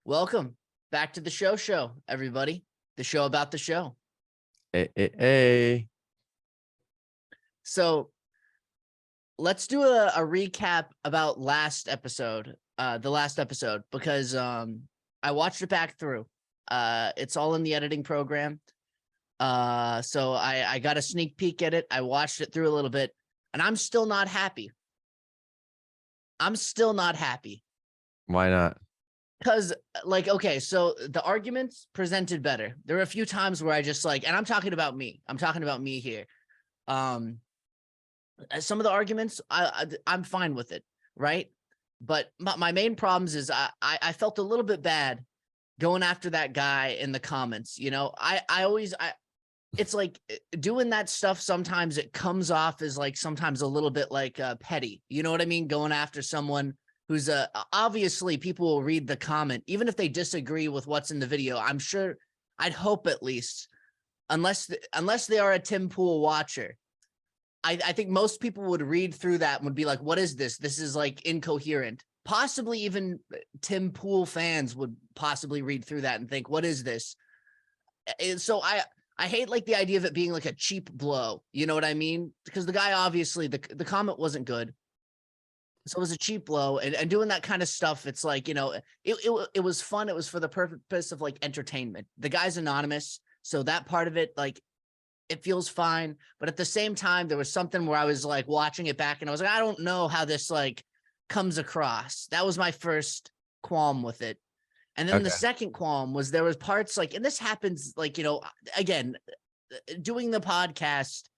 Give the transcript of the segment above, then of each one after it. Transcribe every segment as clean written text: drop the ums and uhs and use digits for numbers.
Welcome back to the show, everybody. The show about the show. Hey. So let's do a recap about the last episode, because I watched it back through. It's all in the editing program. So I got a sneak peek at it. I watched it through a little bit, and I'm still not happy. Why not? Because, okay, so the arguments presented better. There were a few times where I just and I'm talking about me. I'm talking about me here. Some of the arguments, I'm fine with it, right? But my main problems is I felt a little bit bad going after that guy in the comments. You know, it's like doing that stuff. Sometimes it comes off as sometimes a little bit petty. You know what I mean? Going after someone who's obviously people will read the comment, even if they disagree with what's in the video. I'm sure, I'd hope at least, unless they are a Tim Pool watcher, I think most people would read through that and would be like, what is this? This is incoherent. Possibly even Tim Pool fans would possibly read through that and think, what is this? And so I hate the idea of it being a cheap blow. You know what I mean? Because the guy, obviously the comment wasn't good. So it was a cheap blow, and doing that kind of stuff. It's it was fun. It was for the purpose of entertainment. The guy's anonymous, so that part of it, it feels fine. But at the same time, there was something where I was watching it back and I was like, I don't know how this comes across. That was my first qualm with it. And then the second qualm was there was parts and this happens again, doing the podcast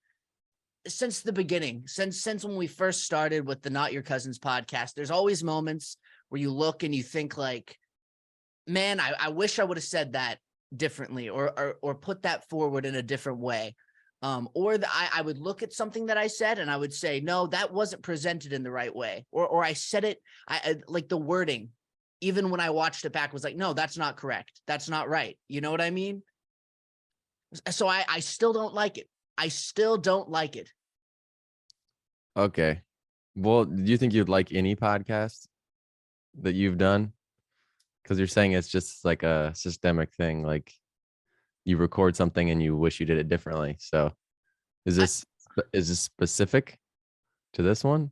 since the beginning, since when we first started with the Not Your Cousins podcast, there's always moments where you look and you think man, I wish I would have said that differently or put that forward in a different way. I would look at something that I said and I would say, no, that wasn't presented in the right way. Or I said it, I the wording, even when I watched it back, was no, that's not correct. That's not right. You know what I mean? So I still don't like it. I still don't like it. Okay. Well, do you think you'd like any podcast that you've done? Because you're saying it's just a systemic thing. You record something and you wish you did it differently. So is this specific to this one?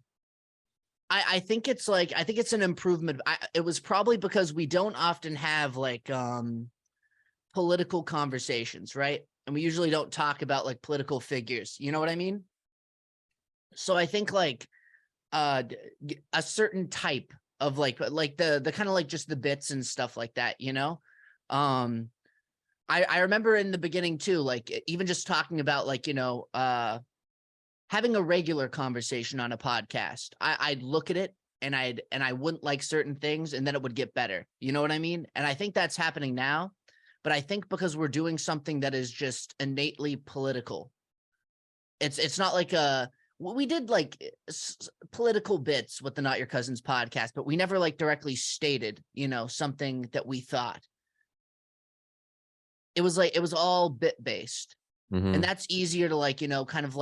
I think it's I think it's an improvement. It was probably because we don't often have political conversations, right? And we usually don't talk about political figures. You know what I mean? So I think a certain type of the kind of just the bits and stuff like that, you know? I remember in the beginning too, even just talking about having a regular conversation on a podcast. I'd look at it and I wouldn't like certain things and then it would get better. You know what I mean? And I think that's happening now, but I think because we're doing something that is just innately political. It's not we did political bits with the Not Your Cousins podcast, but we never directly stated, something that we thought. It was it was all bit based. Mm-hmm. And that's easier to kind of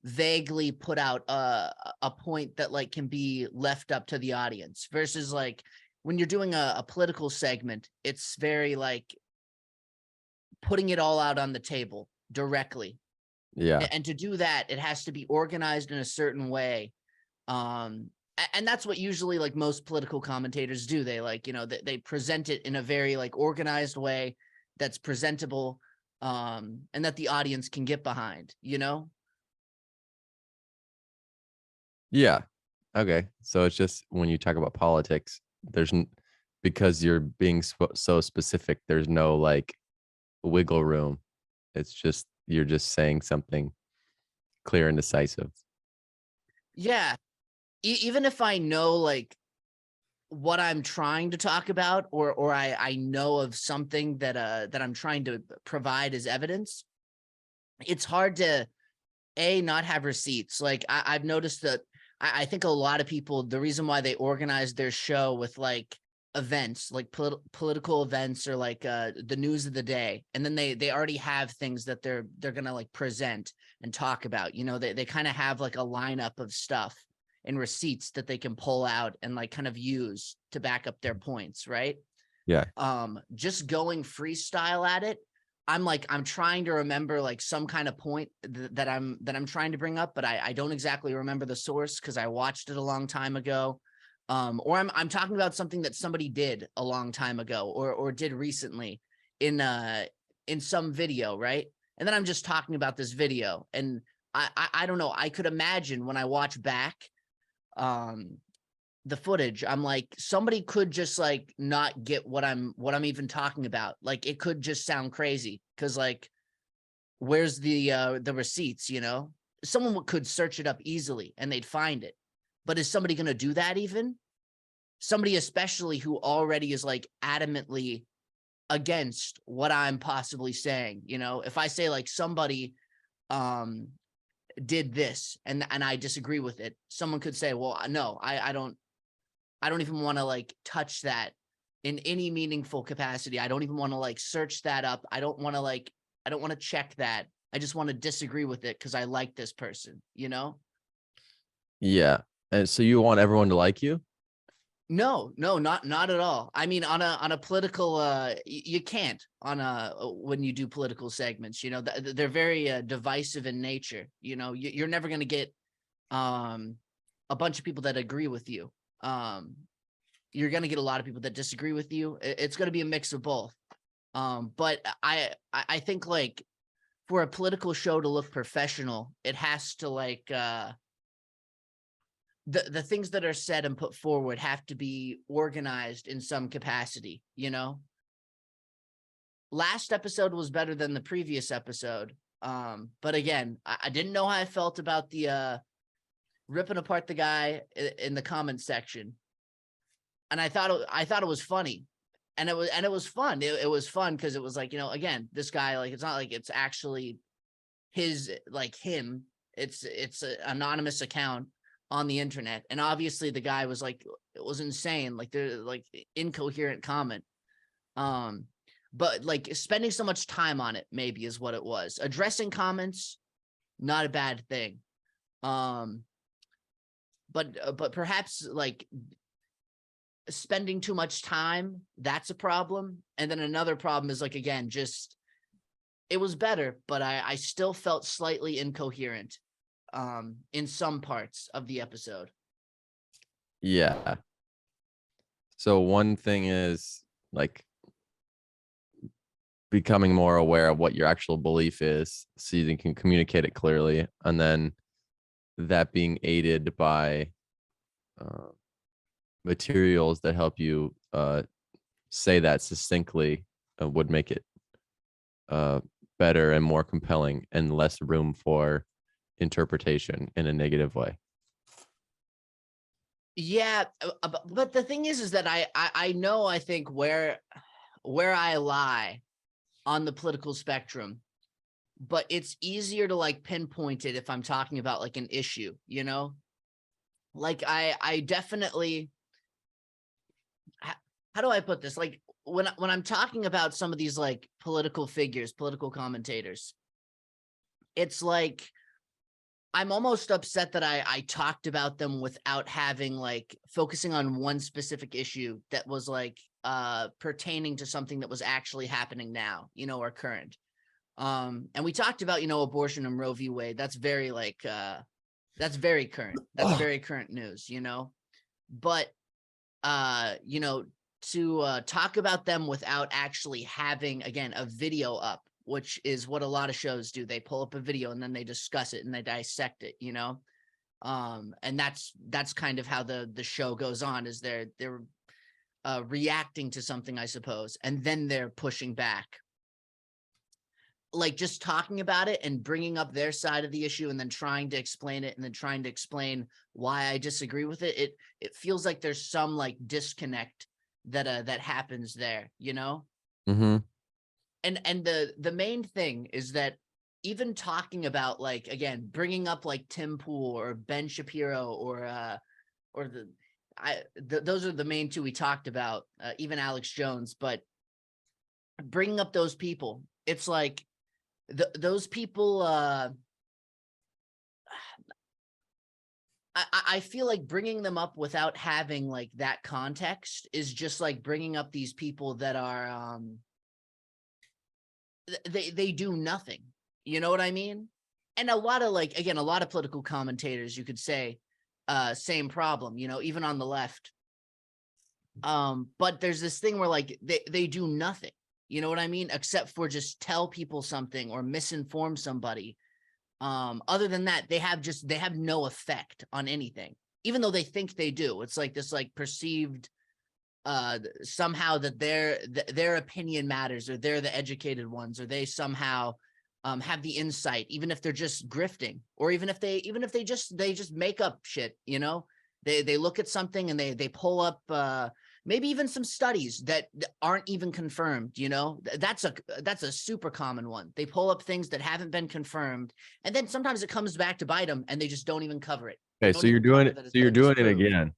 vaguely put out a point that can be left up to the audience versus when you're doing a political segment, it's very putting it all out on the table directly. Yeah. And to do that, it has to be organized in a certain way. And that's what usually most political commentators do. They they present it in a very organized way that's presentable, and that the audience can get behind, you know? Yeah. Okay. So it's just when you talk about politics, because you're being so specific, there's no wiggle room. It's just, you're just saying something clear and decisive. Yeah. Even if I know what I'm trying to talk about, or I know of something that I'm trying to provide as evidence, it's hard to not have receipts. I've noticed that I think a lot of people, the reason why they organize their show with events, political events, or the news of the day, and then they already have things that they're gonna present and talk about. You know, they kind of have a lineup of stuff and receipts that they can pull out and kind of use to back up their points, right? Yeah. Just going freestyle at it. I'm trying to remember like some kind of point that I'm trying to bring up, but I don't exactly remember the source because I watched it a long time ago. Or I'm talking about something that somebody did a long time ago or did recently in some video, right? And then I'm just talking about this video, and I don't know. I could imagine when I watch back the footage, I'm like, somebody could just like not get what I'm even talking about. Like it could just sound crazy because like where's the receipts, you know? Someone could search it up easily and they'd find it. But is somebody going to do that even? Somebody especially who already is like adamantly against what I'm possibly saying, you know? If I say like somebody did this and I disagree with it, someone could say, well, no, I don't even want to like touch that in any meaningful capacity. I don't even want to like search that up. I don't want to check that. I just want to disagree with it because I like this person, you know? Yeah. And so you want everyone to like you? No, not at all. I mean, on a political, you can't on when you do political segments, you know, they're very divisive in nature. You know, you're never going to get a bunch of people that agree with you. You're going to get a lot of people that disagree with you. It's going to be a mix of both. But I think like for a political show to look professional, it has to like the things that are said and put forward have to be organized in some capacity, you know? Last episode was better than the previous episode. But again, I didn't know how I felt about the ripping apart the guy in the comment section. And I thought it was funny. And it was fun. It was fun because it was like, you know, again, this guy, like, it's not like it's actually his, like him. It's an anonymous account on the internet. And obviously the guy was like, it was insane. Like they're like incoherent comment. But like spending so much time on it maybe is what it was. Addressing comments, not a bad thing. But perhaps like spending too much time, that's a problem. And then another problem is like, again, just it was better, but I still felt slightly incoherent in some parts of the episode. Yeah. So one thing is like becoming more aware of what your actual belief is so you can communicate it clearly. And then that being aided by materials that help you say that succinctly would make it better and more compelling and less room for interpretation in a negative way. Yeah, but the thing is that I know, I think where I lie on the political spectrum, but it's easier to like pinpoint it if I'm talking about like an issue, you know? Like I definitely, how do I put this? Like when I'm talking about some of these like political figures, political commentators, it's like I'm almost upset that I talked about them without having like focusing on one specific issue that was like pertaining to something that was actually happening now, you know, or current. And we talked about, you know, abortion and Roe v. Wade. That's very like that's very current. That's very current news, you know. But you know, to talk about them without actually having, again, a video up, which is what a lot of shows do. They pull up a video and then they discuss it and they dissect it, you know. And that's kind of how the show goes on, is they're reacting to something, I suppose, and then they're pushing back. Like just talking about it and bringing up their side of the issue and then trying to explain it and then trying to explain why I disagree with it. It feels like there's some like disconnect that happens there, you know? Mm-hmm. And the main thing is that even talking about, like, again, bringing up like Tim Pool or Ben Shapiro or those are the main two we talked about, even Alex Jones, but bringing up those people, it's like those people I feel like bringing them up without having like that context is just like bringing up these people that are they do nothing. You know what I mean? And a lot of like, again, a lot of political commentators, you could say, same problem, you know, even on the left. But there's this thing where like they do nothing, you know what I mean, except for just tell people something or misinform somebody. Other than that, they have no effect on anything, even though they think they do. It's like this like perceived somehow that their opinion matters, or they're the educated ones, or they somehow have the insight, even if they're just grifting, or even if they just make up shit, you know. They look at something and they pull up maybe even some studies that aren't even confirmed, you know. That's a super common one. They pull up things that haven't been confirmed, and then sometimes it comes back to bite them, and they just don't even cover it. Okay, so you're doing it. So you're doing it again.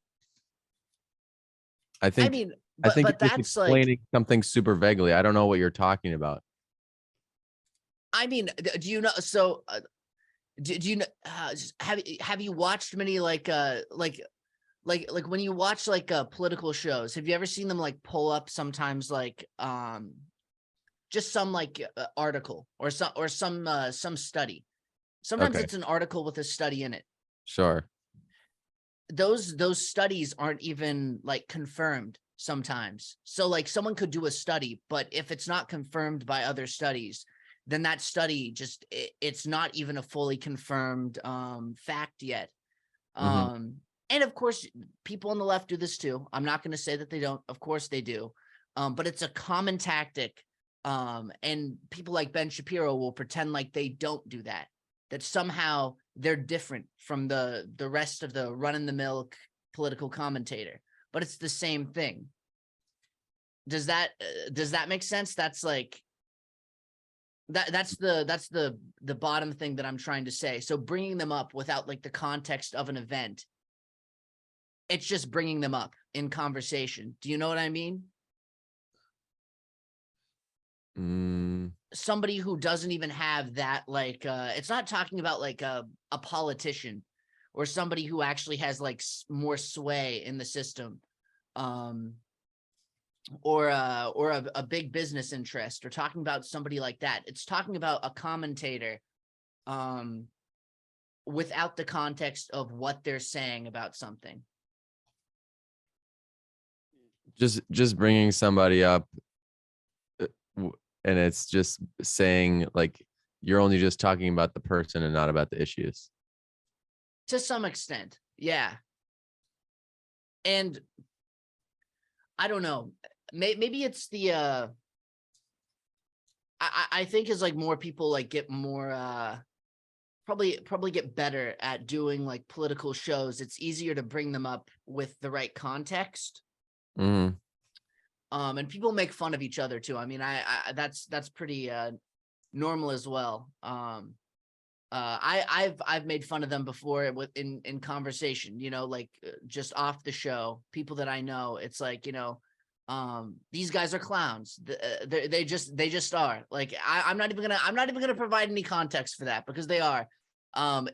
I think. I mean, I think but you're just that's like, explaining something super vaguely. I don't know what you're talking about. I mean, do you know? So, do you know? Have you watched many like when you watch like political shows? Have you ever seen them like pull up sometimes like just some like article or some study? Sometimes Okay, it's an article with a study in it. sure. Those studies aren't even like confirmed sometimes. So like someone could do a study, but if it's not confirmed by other studies, then that study just it's not even a fully confirmed fact yet. Mm-hmm. And of course, people on the left do this too. I'm not going to say that they don't. Of course they do. But it's a common tactic. And people like Ben Shapiro will pretend like they don't do that, that somehow they're different from the rest of the run-in-the-mill political commentator. But it's the same thing. Does that make sense? That's like that's the bottom thing that I'm trying to say. So bringing them up without like the context of an event, it's just bringing them up in conversation. Do you know what I mean? Somebody who doesn't even have that, like, it's not talking about like a politician or somebody who actually has like more sway in the system, or a big business interest, or talking about somebody like that. It's talking about a commentator, without the context of what they're saying about something. Just bringing somebody up, and it's just saying like you're only just talking about the person and not about the issues. To some extent, yeah. And I don't know, maybe it's the I think as like more people like get more probably get better at doing like political shows, it's easier to bring them up with the right context. Mm-hmm. And people make fun of each other too. I mean, I that's pretty normal as well. I've made fun of them before in conversation, you know, like just off the show, people that I know. It's like, you know, these guys are clowns. They just are. Like I'm not even gonna provide any context for that, because they are.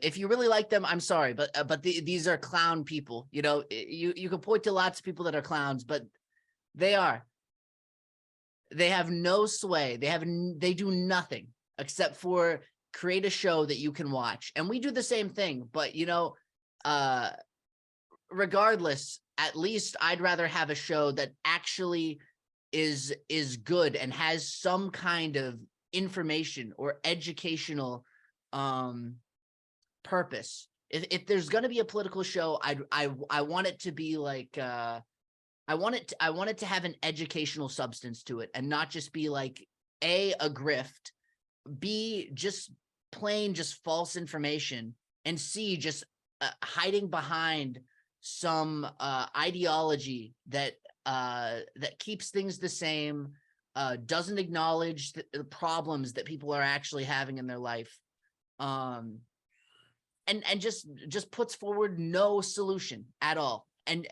If you really like them, I'm sorry, but these are clown people. You know, you can point to lots of people that are clowns, but they are. They have no sway. They do nothing except for create a show that you can watch. And we do the same thing, but you know, regardless, at least I'd rather have a show that actually is good and has some kind of information or educational purpose. If there's going to be a political show, I want it to be like I want it to have an educational substance to it, and not just be like a grift, B just plain just false information, and C just hiding behind some ideology that keeps things the same, doesn't acknowledge the problems that people are actually having in their life, and just puts forward no solution at all, and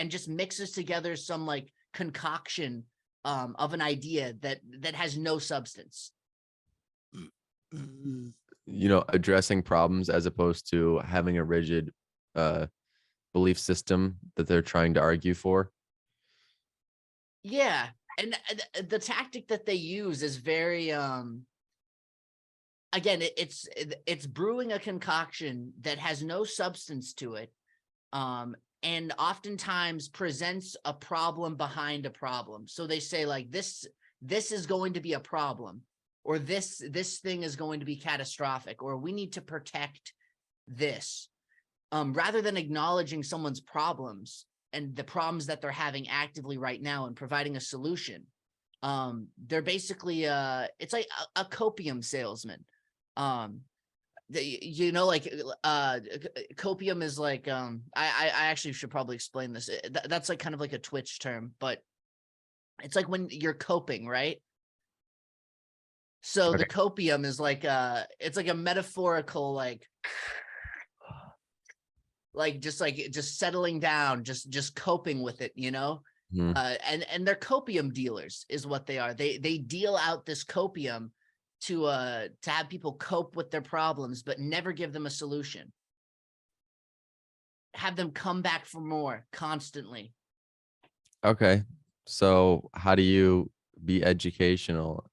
just mixes together some like concoction of an idea that has no substance. You know, addressing problems as opposed to having a rigid belief system that they're trying to argue for. Yeah. And the tactic that they use is very, again, it's brewing a concoction that has no substance to it. And oftentimes presents a problem behind a problem. So they say like this is going to be a problem, or this thing is going to be catastrophic, or we need to protect this. Rather than acknowledging someone's problems and the problems that they're having actively right now and providing a solution. They're basically it's like a copium salesman. Like copium is like I actually should probably explain this. That's like kind of like a Twitch term, but it's like when you're coping, right? So the Okay. copium is like it's like a metaphorical just settling down, just coping with it, you know? Mhm. And they're copium dealers is what they are. They deal out this copium to have people cope with their problems, but never give them a solution. Have them come back for more constantly. Okay. So how do you be educational?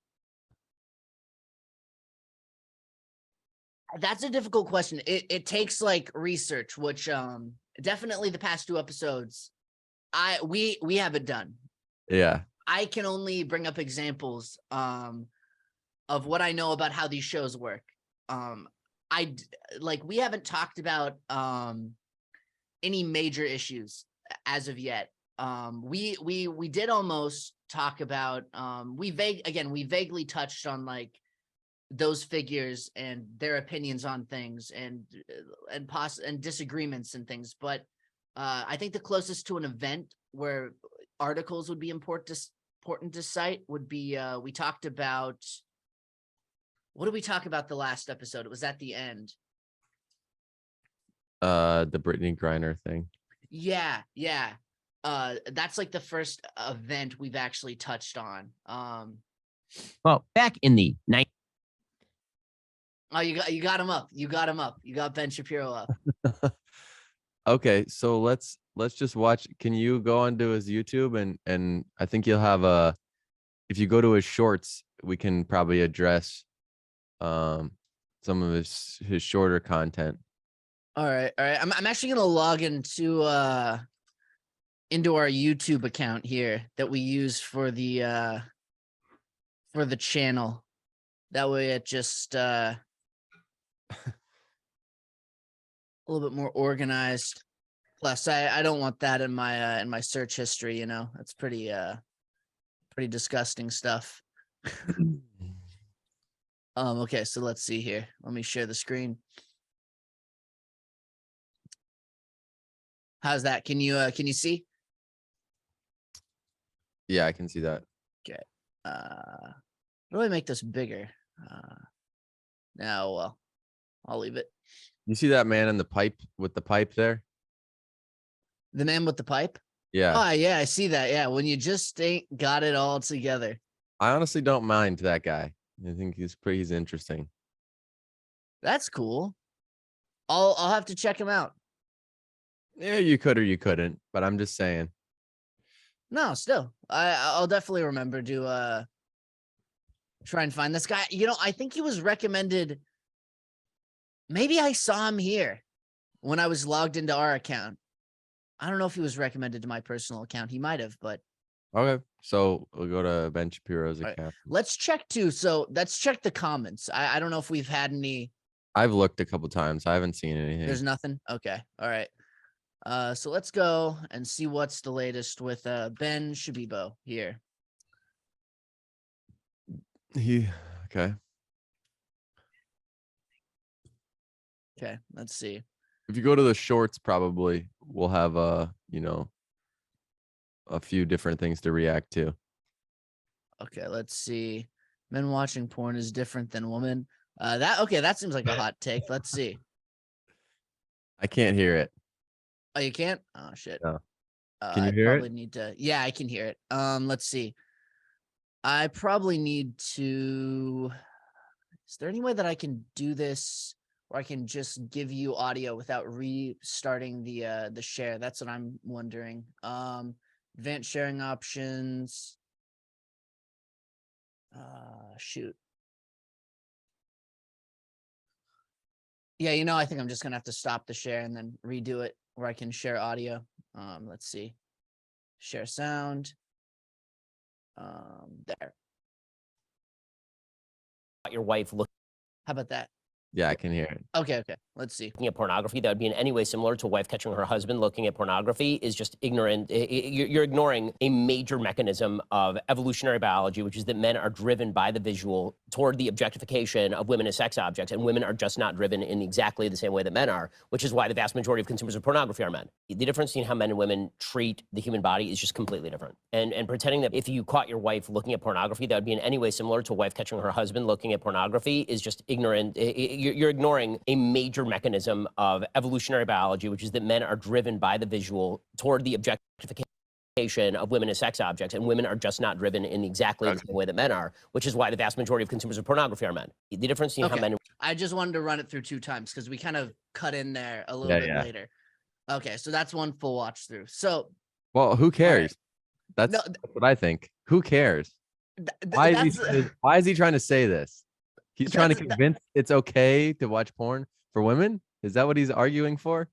That's a difficult question. It takes like research, which definitely the past 2 episodes we haven't done. Yeah. I can only bring up examples of what I know about how these shows work. We haven't talked about any major issues as of yet. We did almost talk about we vaguely touched on like those figures and their opinions on things and disagreements and things, but I think the closest to an event where articles would be important to cite would be we talked about, what did we talk about the last episode? It was at the end. The Brittany Griner thing. Yeah. That's like the first event we've actually touched on. Well, back in the night. Oh, you got him up. You got him up. You got Ben Shapiro up. Okay, so let's just watch. Can you go onto his YouTube and I think you'll have if you go to his shorts, we can probably address some of his shorter content. All right. I'm actually gonna log into our YouTube account here that we use for the channel. That way it just a little bit more organized. Plus, I don't want that in my search history, you know. That's pretty disgusting stuff. Okay, so let's see here. Let me share the screen. How's that? Can you see? Yeah, I can see that. Okay. How do I make this bigger? Now, well, I'll leave it. You see that man in the pipe with the pipe there? The man with the pipe? Yeah. Oh, yeah, I see that. Yeah, when you just ain't got it all together. I honestly don't mind that guy. I think he's interesting. That's cool. I'll have to check him out. Yeah, you could or you couldn't, but I'm just saying. No, still. I'll definitely remember to try and find this guy. You know, I think he was recommended. Maybe I saw him here when I was logged into our account. I don't know if he was recommended to my personal account. He might have, but Okay. So we'll go to Ben Shapiro's right. account. Let's check too. So let's check the comments. I don't know if we've had any. I've looked a couple times. I haven't seen anything. There's nothing. Okay. All right. So let's go and see what's the latest with Ben Shabibo here. Okay. Okay, let's see. If you go to the shorts, probably we'll have a few different things to react to. Okay, let's see. Men watching porn is different than women. That seems like a hot take. Let's see. I can't hear it. Oh, you can't? Oh shit. No. Can you I hear probably it? need to. Yeah, I can hear it. Let's see. I probably need to. Is there any way that I can do this where I can just give you audio without restarting the share? That's what I'm wondering. Advanced sharing options. Shoot. Yeah, I think I'm just gonna have to stop the share and then redo it where I can share audio. Let's see. Share sound. There. Your wife looking How about that? Yeah, I can hear it. Okay. Let's see. at pornography that would be in any way similar to a wife catching her husband looking at pornography is just ignorant. You're ignoring a major mechanism of evolutionary biology, which is that men are driven by the visual toward the objectification of women as sex objects, and women are just not driven in exactly the same way that men are, which is why the vast majority of consumers of pornography are men. The difference between how men and women treat the human body is just completely different. And pretending that if you caught your wife looking at pornography that would be in any way similar to a wife catching her husband looking at pornography is just ignorant. You're ignoring a major mechanism of evolutionary biology, which is that men are driven by the visual toward the objectification of women as sex objects, and women are just not driven in exactly the same way that men are, which is why the vast majority of consumers of pornography are men. The difference between how men... I just wanted to run it through 2 times because we kind of cut in there a little bit later. Okay, so that's one full watch through. So, well, who cares? Right. That's what I think. Who cares? Why is he trying to say this? He's trying to convince it's okay to watch porn for women? Is that what he's arguing for?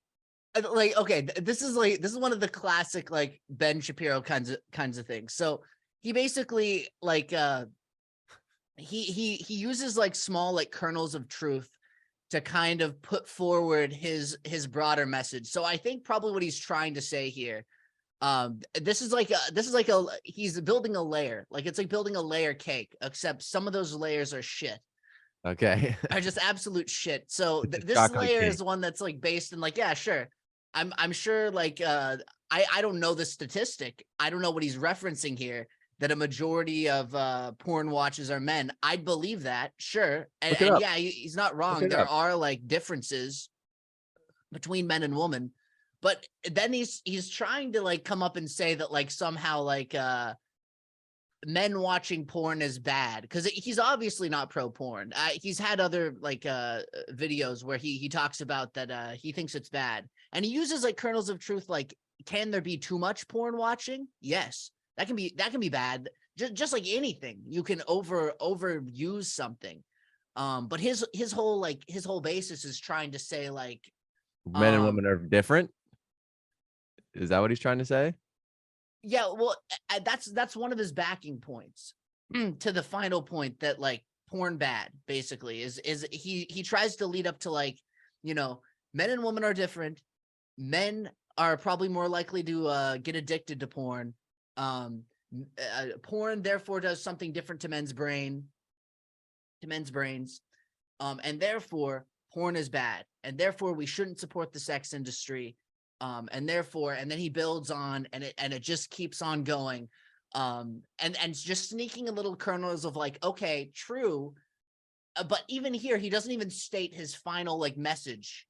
Like, okay, this is one of the classic like Ben Shapiro kinds of things. So he basically like he uses like small like kernels of truth to kind of put forward his broader message. So I think probably what he's trying to say here, this is like he's building a layer. Like it's like building a layer cake, except some of those layers are shit. Okay. Are just absolute shit. So this layer is one that's like based in like, yeah, sure. I'm sure like I don't know the statistic. I don't know what he's referencing here, that a majority of porn watchers are men. I'd believe that, sure. And yeah, he's not wrong. There are like differences between men and women, but then he's trying to like come up and say that like somehow like men watching porn is bad, because he's obviously not pro porn. He's had other like videos where he talks about that he thinks it's bad, and he uses like kernels of truth. Like, can there be too much porn watching? Yes, that can be bad. Just like anything, you can overuse something. But his whole basis is trying to say like men and women are different. Is that what he's trying to say? Yeah, well, that's one of his backing points to the final point that like porn bad basically is he tries to lead up to like, men and women are different. Men are probably more likely to get addicted to porn. Porn therefore does something different to men's brains. And therefore porn is bad, and therefore we shouldn't support the sex industry. And then he builds on, and it just keeps on going. And just sneaking a little kernels of like, okay, true. But even here, he doesn't even state his final like message.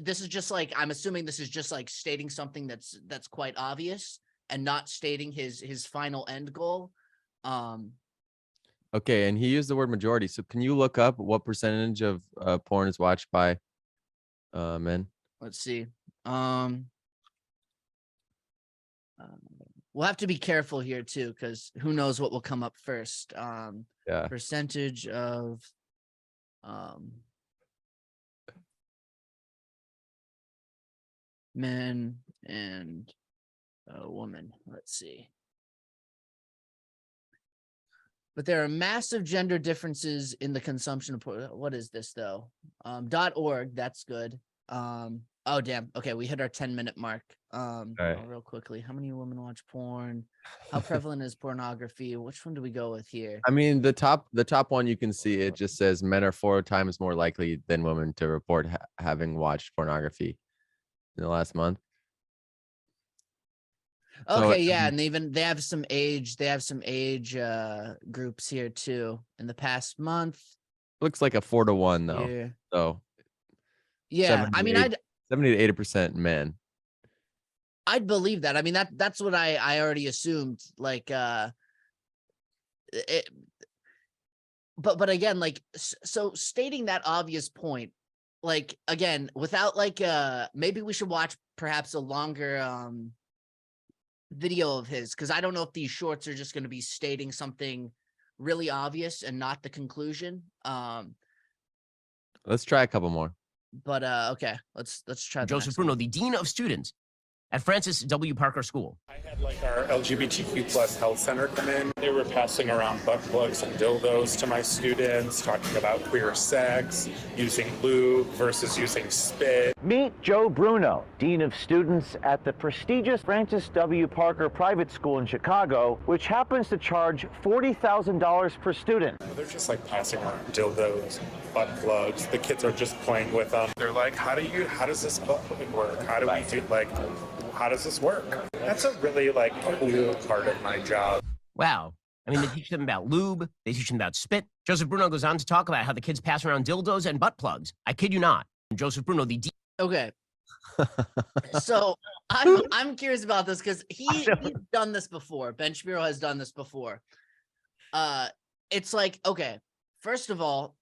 This is just like, I'm assuming this is just like stating something that's quite obvious and not stating his final end goal. Okay, and he used the word majority. So can you look up what percentage of porn is watched by men? Let's see. We'll have to be careful here too, because who knows what will come up first. Percentage of men and women. Let's see. But there are massive gender differences in the consumption of porn. What is this though? .org, that's good. Oh damn. Okay, we hit our 10-minute mark. Real quickly, how many women watch porn? How prevalent is pornography? Which one do we go with here? I mean, the top one, you can see it just says men are 4 times more likely than women to report having watched pornography in the last month. Okay, so, yeah, and they have some age groups here too. In the past month, looks like a 4 to 1 though. Yeah. So yeah, I mean, 70 to 80% men. I'd believe that. I mean, that's what I already assumed. Like, but again, like, so stating that obvious point like, again, without like maybe we should watch perhaps a longer video of his, because I don't know if these shorts are just going to be stating something really obvious and not the conclusion. Let's try a couple more. But okay, let's try the Joseph next Bruno, one. the dean of students at Francis W. Parker School. I had like our LGBTQ plus health center come in. They were passing around butt plugs and dildos to my students, talking about queer sex, using lube versus using spit. Meet Joe Bruno, Dean of Students at the prestigious Francis W. Parker Private School in Chicago, which happens to charge $40,000 per student. They're just like passing around dildos, butt plugs. The kids are just playing with them. They're like, how does this butt plug work? How do we do, like, how does this work? That's a really like cool part of my job. Wow. I mean, they teach them about lube. They teach them about spit. Joseph Bruno goes on to talk about how the kids pass around dildos and butt plugs. I kid you not. Joseph Bruno, the dean. Okay. So I'm curious about this because he's done this before. Ben Shapiro has done this before. It's like, okay, first of all,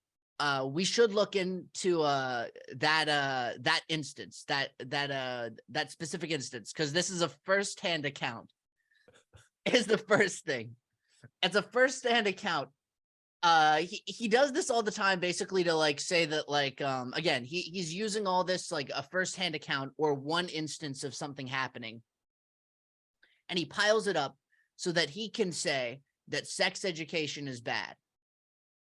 we should look into that instance, that specific instance, because this is a first-hand account. Is the first thing. It's a first-hand account. He does this all the time, basically to like say that like again he's using all this like a first-hand account or one instance of something happening, and he piles it up so that he can say that sex education is bad.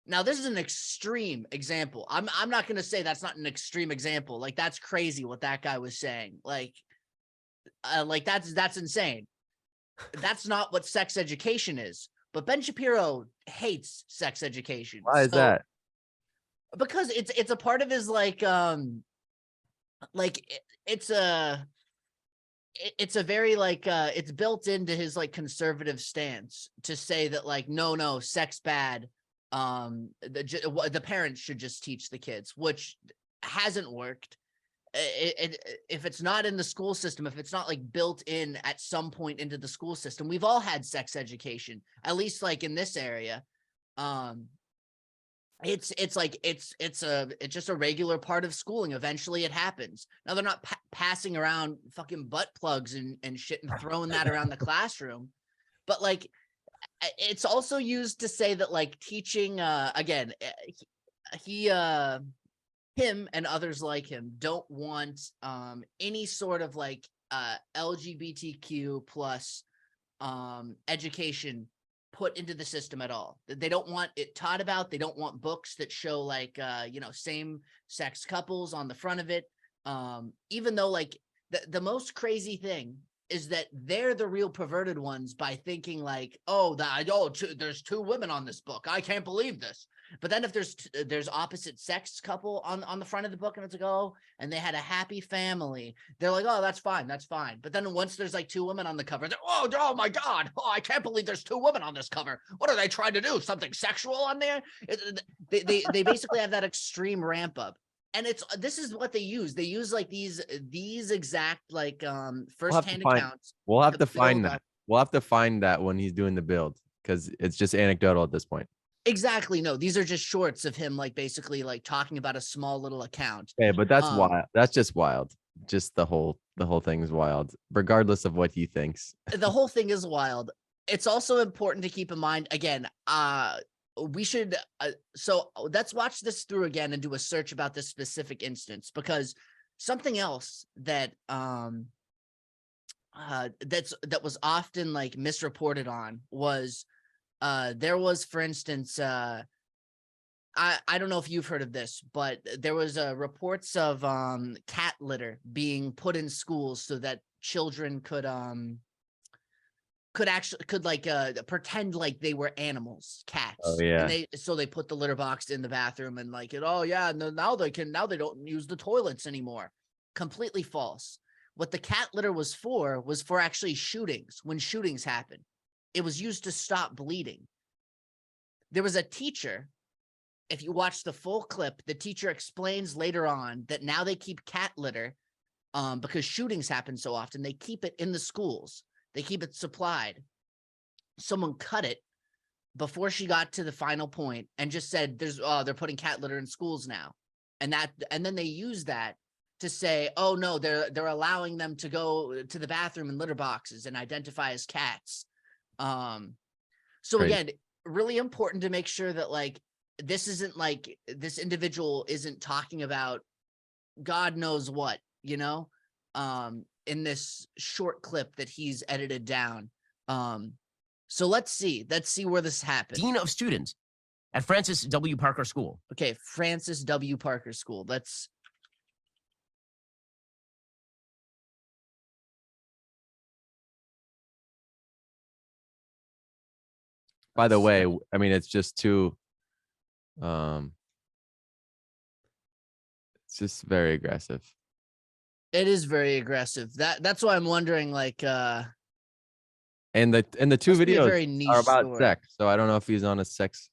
Now, this is an extreme example. I'm not going to say that's not an extreme example. Like, that's crazy what that guy was saying. Like that's insane. That's not what sex education is. But Ben Shapiro hates sex education. Why is that? Because it's a part of his like it's a very like it's built into his like conservative stance to say that like no sex bad. The parents should just teach the kids, which hasn't worked. If it's not in the school system, if it's not like built in at some point into the school system, we've all had sex education, at least like in this area. It's just a regular part of schooling. Eventually it happens. Now they're not passing around fucking butt plugs and shit and throwing that around the classroom, but like, it's also used to say that like teaching again him and others like him don't want any sort of like LGBTQ plus education put into the system at all. They don't want it taught about. They don't want books that show like same sex couples on the front of it, even though like the most crazy thing is that they're the real perverted ones by thinking like, there's two women on this book. I can't believe this. But then if there's opposite sex couple on the front of the book and it's like, oh, and they had a happy family, they're like, oh, that's fine. But then once there's like two women on the cover, they're, oh my God. Oh, I can't believe there's two women on this cover. What are they trying to do? Something sexual on there? They basically have that extreme ramp up. And this is what they use. They use like these exact like first-hand accounts. We'll have to find that. We'll have to find that when he's doing the build, because it's just anecdotal at this point. Exactly. No, these are just shorts of him like basically like talking about a small little account. Okay, but that's wild. That's just wild. Just the whole thing is wild, regardless of what he thinks. The whole thing is wild. It's also important to keep in mind, again, we should so let's watch this through again and do a search about this specific instance, because something else that that was often like misreported on was there was, for instance, I don't know if you've heard of this, but there was reports of cat litter being put in schools so that children could pretend like they were animals, cats. Oh yeah. And they put the litter box in the bathroom and like now they don't use the toilets anymore. Completely false. What the cat litter was for actually shootings. When shootings happen, it was used to stop bleeding. There was a teacher. If you watch the full clip, the teacher explains later on that now they keep cat litter because shootings happen so often. They keep it in the schools. They keep it supplied. Someone cut it before she got to the final point and just said, they're putting cat litter in schools now. and then they use that to say, oh no, they're allowing them to go to the bathroom in litter boxes and identify as cats. So Crazy. again, really important to make sure that like this isn't like this individual isn't talking about God knows what, you know, in this short clip that he's edited down. So let's see where this happens. Dean of Students at Francis W. Parker School. Okay, Francis W. Parker School. Let's. By the way, I mean, it's just too, it's just very aggressive. It is very aggressive. That's why I'm wondering, like, And the two must be a very videos niche are about story. sex. So I don't know if he's on a sex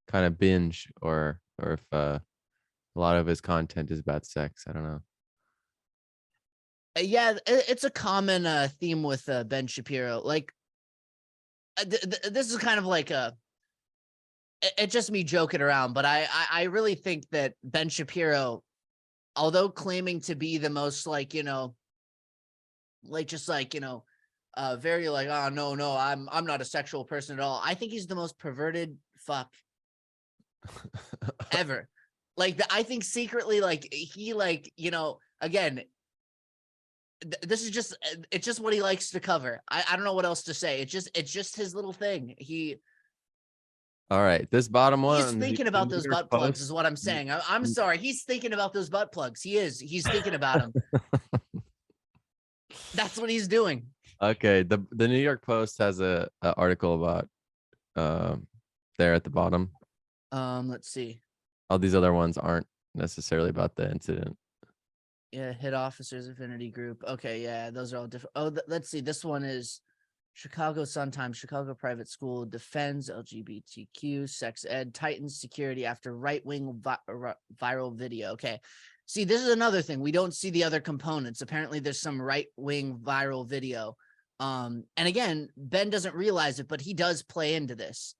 kind of binge or if a lot of his content is about sex. I don't know. Yeah, it's a common theme with Ben Shapiro. Like, this is kind of like it's just me joking around, but I really think that Ben Shapiro, although claiming to be the most like, you know, like just like, you know, very like, oh no, I'm not a sexual person at all. I think he's the most perverted fuck ever. Like I think secretly, like he like, you know, again, this is just, it's just what he likes to cover. I don't know what else to say. It's just his little thing. All right, this bottom one. He's thinking about those butt plugs is what I'm saying. I'm Mm. sorry. He's thinking about those butt plugs. He's thinking about them. That's what he's doing. Okay, the New York Post has a article about there at the bottom. Let's see. All these other ones aren't necessarily about the incident. Yeah, hit officers affinity group. Okay, yeah, those are all different. Oh, let's see. This one is Chicago Sun-Times, Chicago private school defends LGBTQ sex ed, tightens security after right-wing viral video. Okay. See, this is another thing. We don't see the other components. Apparently there's some right-wing viral video. And again, Ben doesn't realize it, but he does play into this.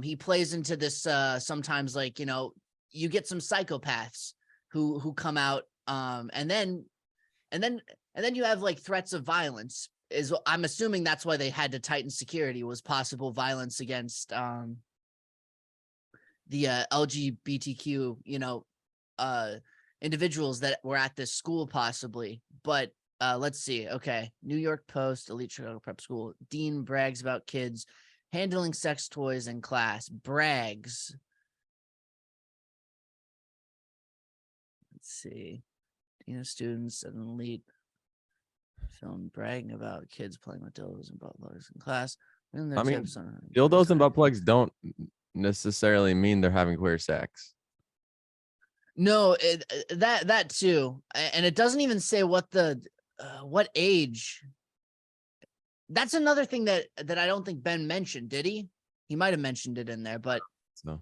He plays into this sometimes, like, you know, you get some psychopaths who come out, and then you have like threats of violence. Is I'm assuming that's why they had to tighten security, was possible violence against the LGBTQ, you know, individuals that were at this school possibly. But let's see. Okay, New York Post, elite Chicago prep school. Dean brags about kids handling sex toys in class. Brags. Let's see. Dean of students at an elite film bragging about kids playing with dildos and butt plugs in class. I mean, dildos and butt plugs don't necessarily mean they're having queer sex. No, that too, and it doesn't even say what the what age. That's another thing that I don't think Ben mentioned. Did he? He might have mentioned it in there, but No.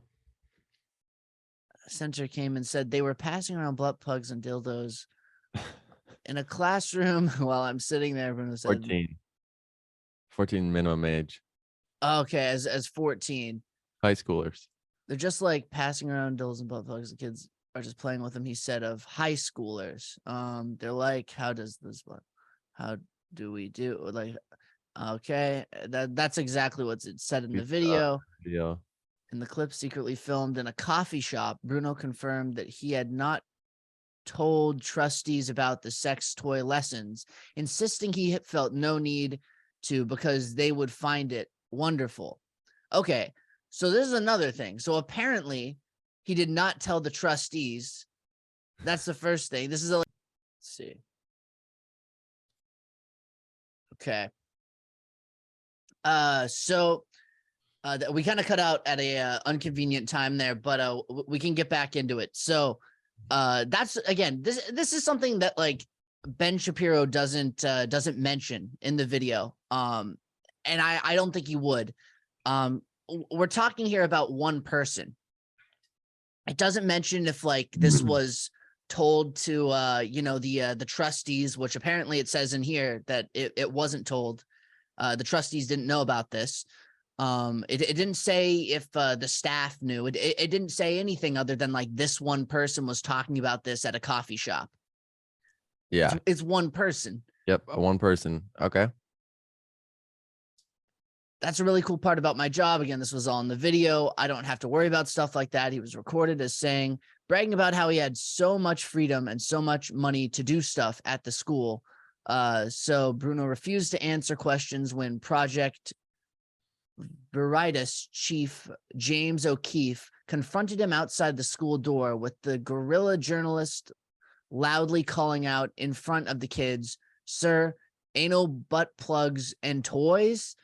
Center came and said they were passing around butt plugs and dildos in a classroom while I'm sitting there. Everyone said 14 minimum age. Okay, as 14. High schoolers. They're just like passing around dildos and butt plugs. The kids are just playing with them. He said of high schoolers. They're like, how do we do? Like, okay, that's exactly what's it said in the video. Video. In the clip secretly filmed in a coffee shop, Bruno confirmed that he had not told trustees about the sex toy lessons, insisting he felt no need to because they would find it wonderful. Okay, so this is another thing. So apparently he did not tell the trustees. That's the first thing. This is let's see. Okay. We kind of cut out at a inconvenient time there, but we can get back into it. So that's, again, this is something that like Ben Shapiro doesn't mention in the video. And I don't think he would. We're talking here about one person. It doesn't mention if like this was told to you know, the trustees, which apparently it says in here that it wasn't told. The trustees didn't know about this. It didn't say if the staff knew. It didn't say anything other than like this one person was talking about this at a coffee shop. Yeah. It's one person. Yep. One person. Okay. That's a really cool part about my job. Again, this was all in the video. I don't have to worry about stuff like that. He was recorded as bragging about how he had so much freedom and so much money to do stuff at the school. So Bruno refused to answer questions when Project Veritas chief James O'Keefe confronted him outside the school door, with the guerrilla journalist loudly calling out in front of the kids, "Sir, anal butt plugs and toys?"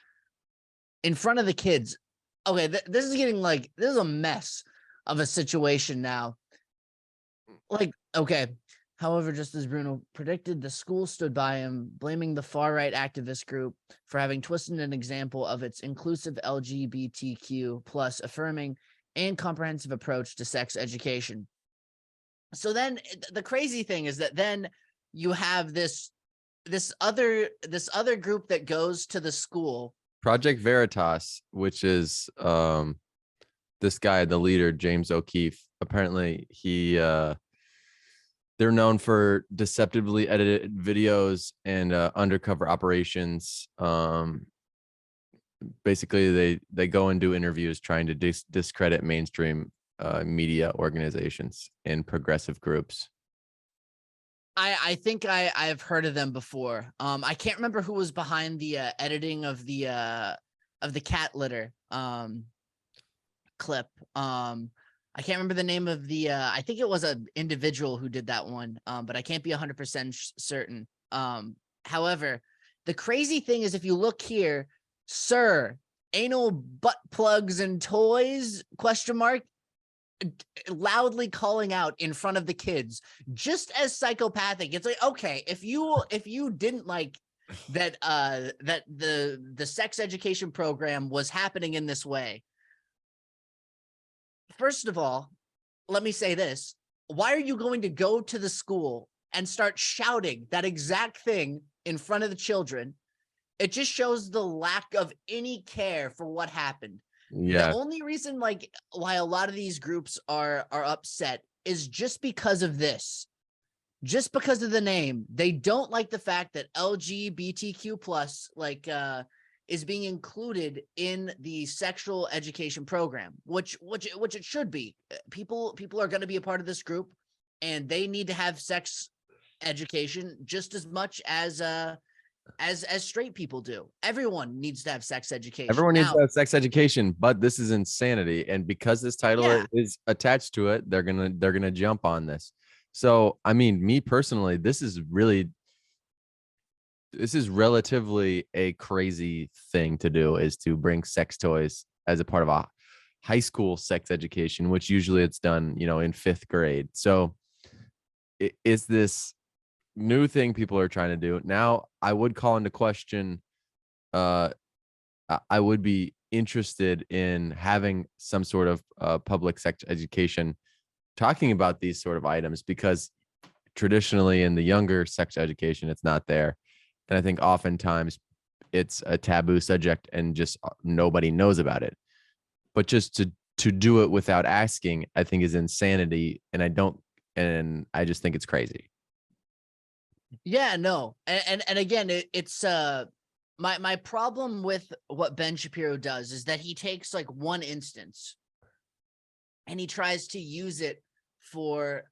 In front of the kids. Okay, this is getting like, this is a mess of a situation now. Like, okay. However, just as Bruno predicted, the school stood by him, blaming the far-right activist group for having twisted an example of its inclusive LGBTQ plus affirming and comprehensive approach to sex education. So then the crazy thing is that then you have this other group that goes to the school. Project Veritas, which is this guy, the leader, James O'Keefe. Apparently they're known for deceptively edited videos and undercover operations. Basically, they go and do interviews trying to discredit mainstream media organizations and progressive groups. I think I've heard of them before. I can't remember who was behind the editing of the cat litter clip. I can't remember the name of the I think it was an individual who did that one, but I can't be 100% certain. However, the crazy thing is, if you look here, "Sir, anal butt plugs and toys?" ? Loudly calling out in front of the kids, just as psychopathic. It's like, okay, if you didn't like that that the sex education program was happening in this way, first of all, let me say this: why are you going to go to the school and start shouting that exact thing in front of the children? It just shows the lack of any care for what happened. Yeah. The only reason like why a lot of these groups are upset is just because of this. Just because of the name. They don't like the fact that LGBTQ plus is being included in the sexual education program, which it should be. People are going to be a part of this group, and they need to have sex education just as much as straight people do. Everyone needs to have sex education. Everyone needs to have sex education, but this is insanity. And because this title is attached to it, they're gonna jump on this. So, I mean, me personally, this is relatively a crazy thing to do, is to bring sex toys as a part of a high school sex education, which usually it's done, in 5th grade. So is this new thing people are trying to do now? I would call into question, I would be interested in having some sort of public sex education talking about these sort of items, because traditionally in the younger sex education, it's not there. And I think oftentimes it's a taboo subject and just nobody knows about it. But just to do it without asking, I think is insanity. And I just think it's crazy. Yeah, no. And again, it's my problem with what Ben Shapiro does is that he takes like one instance and he tries to use it for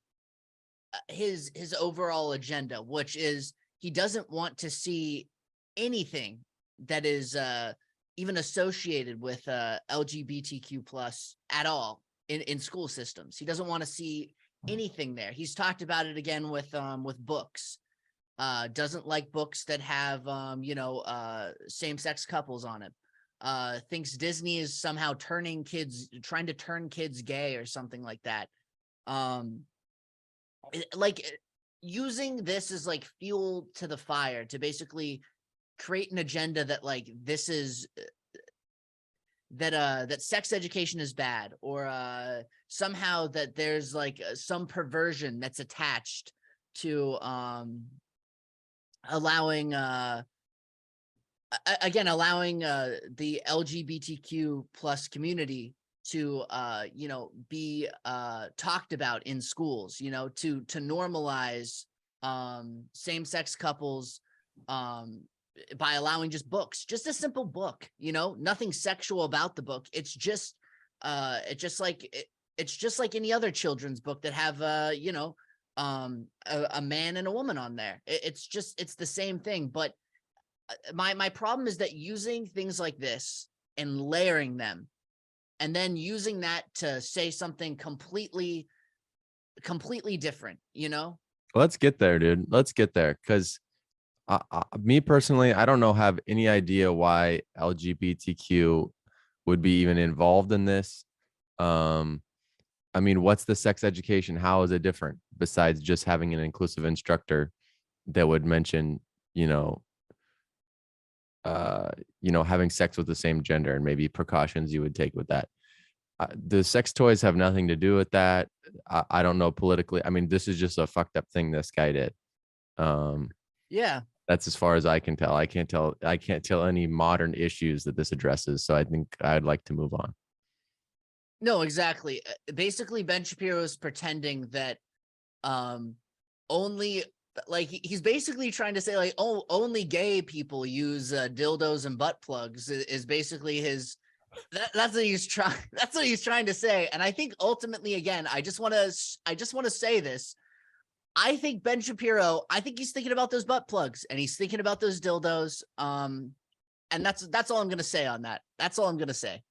his overall agenda, which is he doesn't want to see anything that is even associated with LGBTQ plus at all in school systems. He doesn't want to see anything there. He's talked about it again with books. Doesn't like books that have same-sex couples on it. Thinks Disney is somehow trying to turn kids gay or something like that. Using this as like fuel to the fire to basically create an agenda that like this is that sex education is bad, or somehow that there's like some perversion that's attached to allowing again, allowing the LGBTQ plus community to be talked about in schools, to normalize same-sex couples by allowing just books, just a simple book, nothing sexual about the book. It's just like any other children's book that have a man and a woman on there. It's the same thing. But my problem is that using things like this and layering them, and then using that to say something completely different, Let's get there, dude. Let's get there. Because me personally, I don't have any idea why LGBTQ would be even involved in this. I mean, what's the sex education? How is it different besides just having an inclusive instructor that would mention, having sex with the same gender and maybe precautions you would take with that. The sex toys have nothing to do with that. I don't know politically. I mean, this is just a fucked up thing this guy did. Yeah. That's as far as I can tell. I can't tell any modern issues that this addresses. So I think I'd like to move on. No, exactly. Basically, Ben Shapiro is pretending that only, like, he's basically trying to say, like, oh, only gay people use dildos and butt plugs is basically his. That's what he's trying. That's what he's trying to say. And I think ultimately, again, I just want to say this. I think Ben Shapiro, I think he's thinking about those butt plugs and he's thinking about those dildos. And that's all I'm going to say on that. That's all I'm going to say.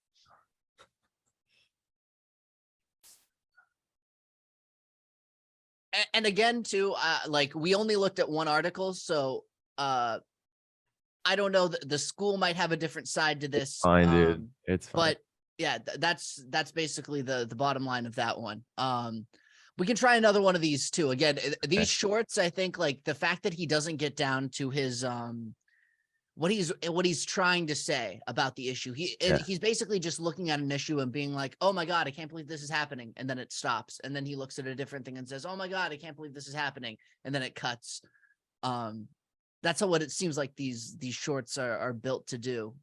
And again, too, like, we only looked at one article, so I don't know. The school might have a different side to this. Fine, dude. It's fine. But yeah, that's basically the bottom line of that one. We can try another one of these too. Again, these shorts, I think, like, the fact that he doesn't get down to his what he's trying to say about the issue. He's basically just looking at an issue and being like, oh my God, I can't believe this is happening. And then it stops. And then he looks at a different thing and says, oh my God, I can't believe this is happening. And then it cuts. That's what it seems like these shorts are built to do.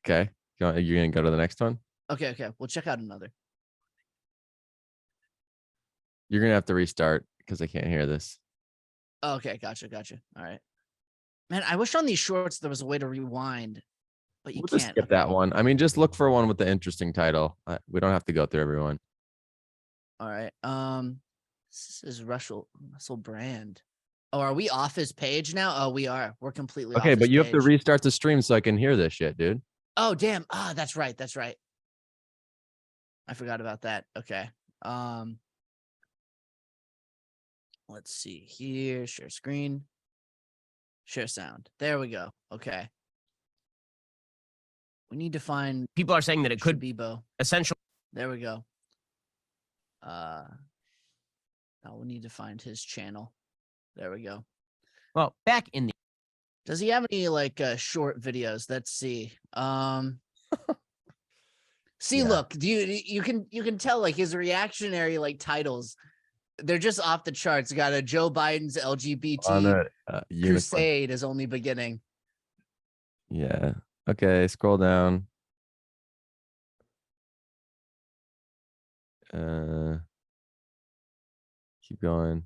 Okay. You're going to go to the next one? Okay. We'll check out another. You're going to have to restart because I can't hear this. Okay, gotcha. All right. Man, I wish on these shorts there was a way to rewind, but you We'll can't. just skip that one. I mean, just look for one with the interesting title. We don't have to go through everyone. All right. This is Russell Brand. Oh, are we off his page now? Oh, we are. We're completely off Okay, his but you have to page. restart the stream so I can hear this shit, dude. Oh, damn. Ah, that's right. I forgot about that. Okay. Let's see here. Share screen. Share sound. There we go. Okay. We need to find. People are saying that it could be Bebo. essential. There we go. Now we need to find his channel. There we go. Well, back in the Does he have any like short videos? Let's see. See, Yeah. look, you can tell, like, his reactionary like titles, they're just off the charts. Got a Joe Biden's LGBT crusade is only beginning. Yeah. Okay, scroll down. Keep going.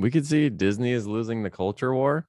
We could see Disney is losing the culture war.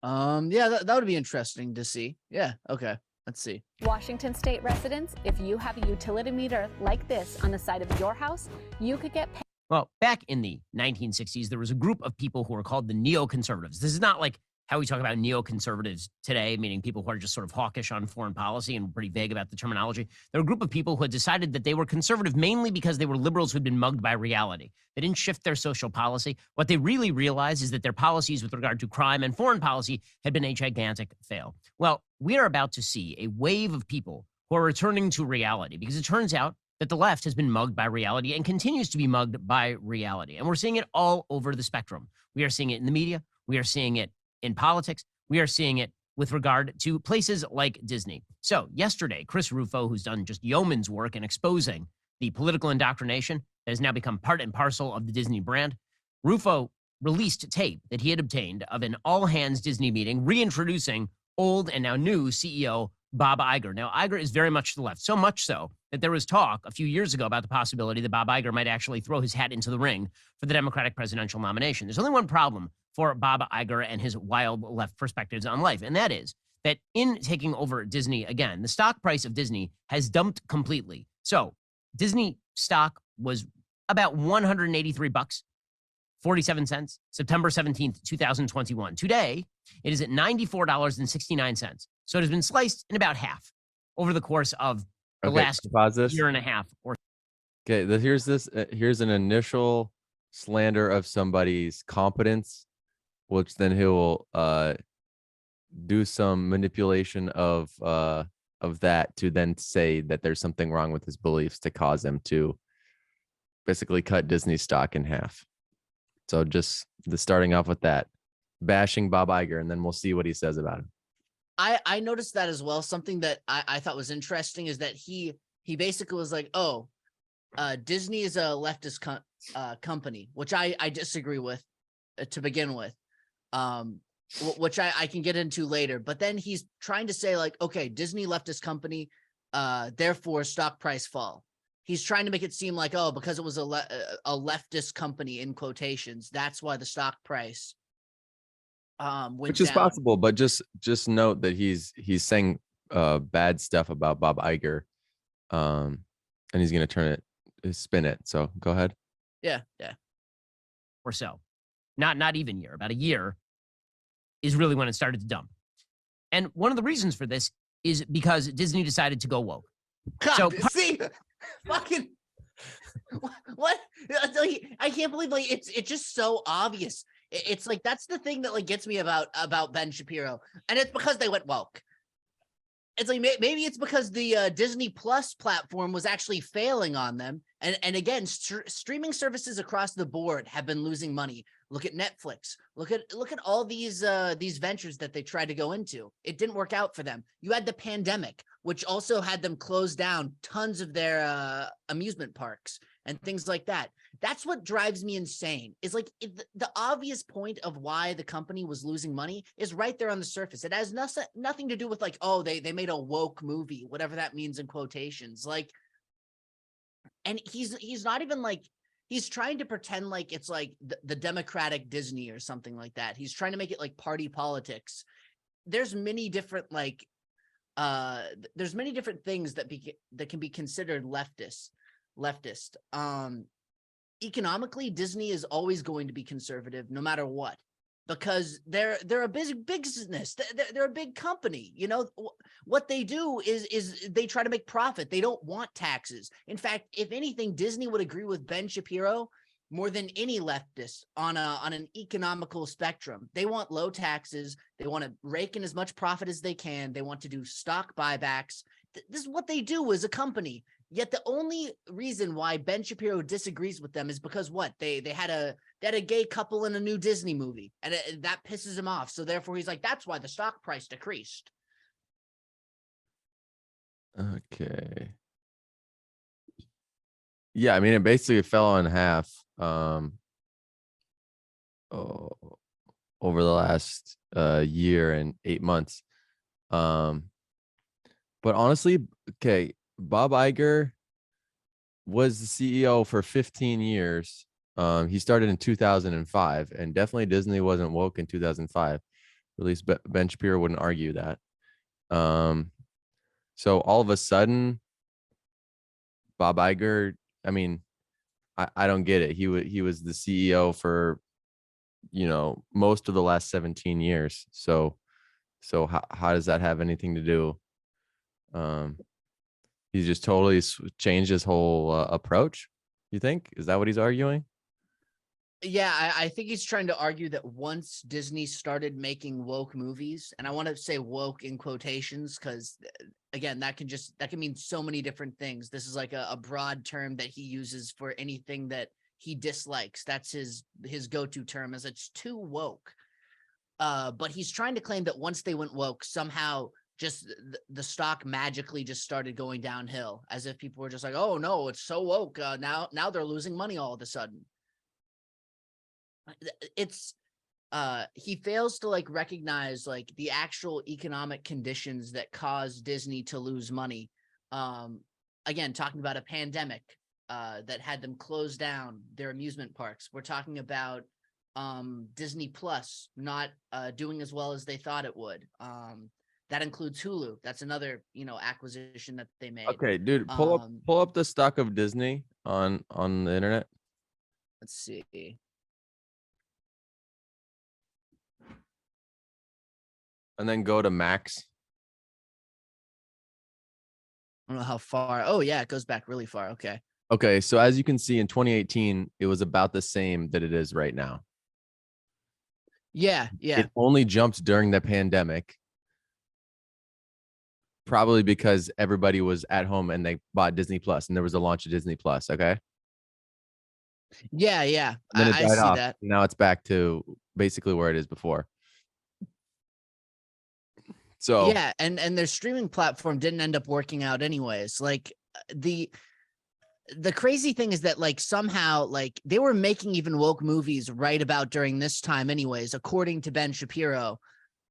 Yeah, that would be interesting to see. Yeah, okay. Let's see. Washington State residents, if you have a utility meter like this on the side of your house, you could get paid. Well, back in the 1960s, there was a group of people who were called the neoconservatives. This is not like how we talk about neoconservatives today, meaning people who are just sort of hawkish on foreign policy and pretty vague about the terminology. There were a group of people who had decided that they were conservative mainly because they were liberals who'd been mugged by reality. They didn't shift their social policy. What they really realized is that their policies with regard to crime and foreign policy had been a gigantic fail. Well, we are about to see a wave of people who are returning to reality because it turns out that the left has been mugged by reality and continues to be mugged by reality. And we're seeing it all over the spectrum. We are seeing it in the media. We are seeing it in politics. We are seeing it with regard to places like Disney. So yesterday, Chris Rufo, who's done just yeoman's work in exposing the political indoctrination that has now become part and parcel of the Disney brand, Rufo released tape that he had obtained of an all-hands Disney meeting reintroducing old and now new CEO Bob Iger. Now, Iger is very much to the left, so much so that there was talk a few years ago about the possibility that Bob Iger might actually throw his hat into the ring for the Democratic presidential nomination. There's only one problem for Bob Iger and his wild left perspectives on life, and that is that in taking over Disney again, the stock price of Disney has dumped completely. So Disney stock was about $183, 47 cents, September 17th, 2021. Today, it is at $94.69. So it has been sliced in about half over the course of the last year and a half. Okay, here's an initial slander of somebody's competence, which then he'll do some manipulation of that to then say that there's something wrong with his beliefs to cause him to basically cut Disney stock in half. So just starting off with that, bashing Bob Iger, and then we'll see what he says about him. I noticed that as well. Something that I thought was interesting is that he basically was like, oh, Disney is a leftist company, which I disagree with to begin with, which I can get into later. But then he's trying to say like, okay, Disney leftist company, therefore stock price fall. He's trying to make it seem like, oh, because it was a leftist company in quotations, that's why the stock price went which is down. possible, but just note that he's saying bad stuff about Bob Iger, and he's going to spin it. So go ahead. Yeah. Or so. Not even year, about a year is really when it started to dump. And one of the reasons for this is because Disney decided to go woke. God, So see, fucking what? I can't believe like it's just so obvious. It's like that's the thing that like gets me about Ben Shapiro, and it's because they went woke. It's like maybe it's because the Disney Plus platform was actually failing on them, and again, streaming services across the board have been losing money. Look at Netflix. Look at all these ventures that they tried to go into. It didn't work out for them. You had the pandemic, which also had them close down tons of their amusement parks and things like that. That's what drives me insane. Is like the obvious point of why the company was losing money is right there on the surface. It has nothing to do with like, oh, they made a woke movie, whatever that means in quotations. Like, and he's not even like, he's trying to pretend like it's like the Democratic Disney or something like that. He's trying to make it like party politics. There's many different like there's many different things that can be considered leftist. Economically, Disney is always going to be conservative no matter what, because they're a big business. They're a big company. You know, what they do is they try to make profit. They don't want taxes. In fact, if anything, Disney would agree with Ben Shapiro more than any leftist on an economical spectrum. They want low taxes. They want to rake in as much profit as they can. They want to do stock buybacks. This is what they do as a company. Yet the only reason why Ben Shapiro disagrees with them is because what they had a gay couple in a new Disney movie, and that pisses him off. So therefore, he's like, that's why the stock price decreased. Okay. Yeah, I mean, it basically fell in half over the last year and 8 months. But honestly, okay, Bob Iger was the CEO for 15 years. He started in 2005, and definitely Disney wasn't woke in 2005. At least Ben Shapiro wouldn't argue that. So all of a sudden, Bob Iger, I mean, I don't get it. He was the CEO for, most of the last 17 years. So how does that have anything to do? He's just totally changed his whole approach. You think? Is that what he's arguing? Yeah, I think he's trying to argue that once Disney started making woke movies, and I want to say woke in quotations because, again, that can mean so many different things. This is like a broad term that he uses for anything that he dislikes. That's his go-to term, is it's too woke. But he's trying to claim that once they went woke, somehow just the stock magically just started going downhill, as if people were just like, oh no, it's so woke. Now they're losing money all of a sudden. It's he fails to like recognize like the actual economic conditions that caused Disney to lose money. Again, talking about a pandemic that had them close down their amusement parks. We're talking about Disney Plus not doing as well as they thought it would. That includes Hulu. That's another, acquisition that they made. Okay, dude, pull up the stock of Disney on the internet. Let's see. And then go to Max. I don't know how far. Oh yeah, it goes back really far. Okay. Okay, so as you can see in 2018, it was about the same that it is right now. Yeah. It only jumped during the pandemic. Probably because everybody was at home and they bought Disney Plus and there was a launch of Disney Plus. Okay. Yeah. And then it I died see off. that. Now it's back to basically where it is before. So yeah, and their streaming platform didn't end up working out anyways. Like the crazy thing is that like somehow like they were making even woke movies right about during this time anyways, according to Ben Shapiro.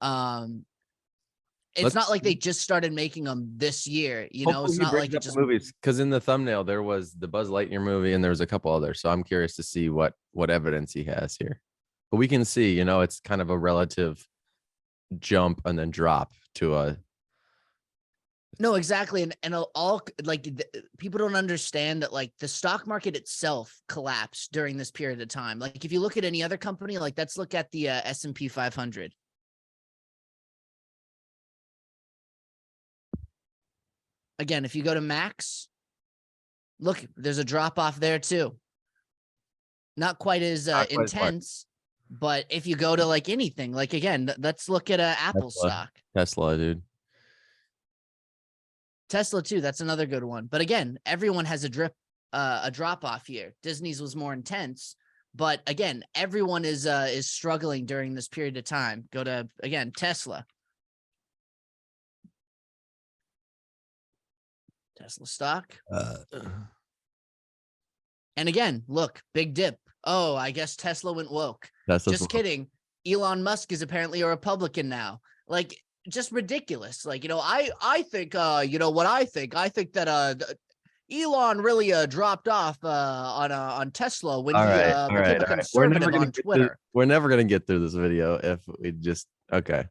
It's not like they just started making them this year, it's not like it just movies, because in the thumbnail there was the Buzz Lightyear movie and there was a couple others. So I'm curious to see what evidence he has here. But we can see, it's kind of a relative jump and then drop to a. No, exactly. And all like people don't understand that like the stock market itself collapsed during this period of time. Like if you look at any other company, like let's look at the S&P 500. Again, if you go to Max, look, there's a drop off there too. Not quite as intense, but if you go to like anything, like again, let's look at Apple stock. Tesla, dude. Tesla too. That's another good one. But again, everyone has a drop off here. Disney's was more intense, but again, everyone is struggling during this period of time. Go to again, Tesla. Tesla stock. And again, look, big dip. Oh, I guess Tesla went woke. Just kidding. Elon Musk is apparently a Republican now. Like, just ridiculous. Like, I think, what I think. I think that Elon really dropped off on Tesla when he became a conservative on Twitter. We're never gonna get through this video if we just okay.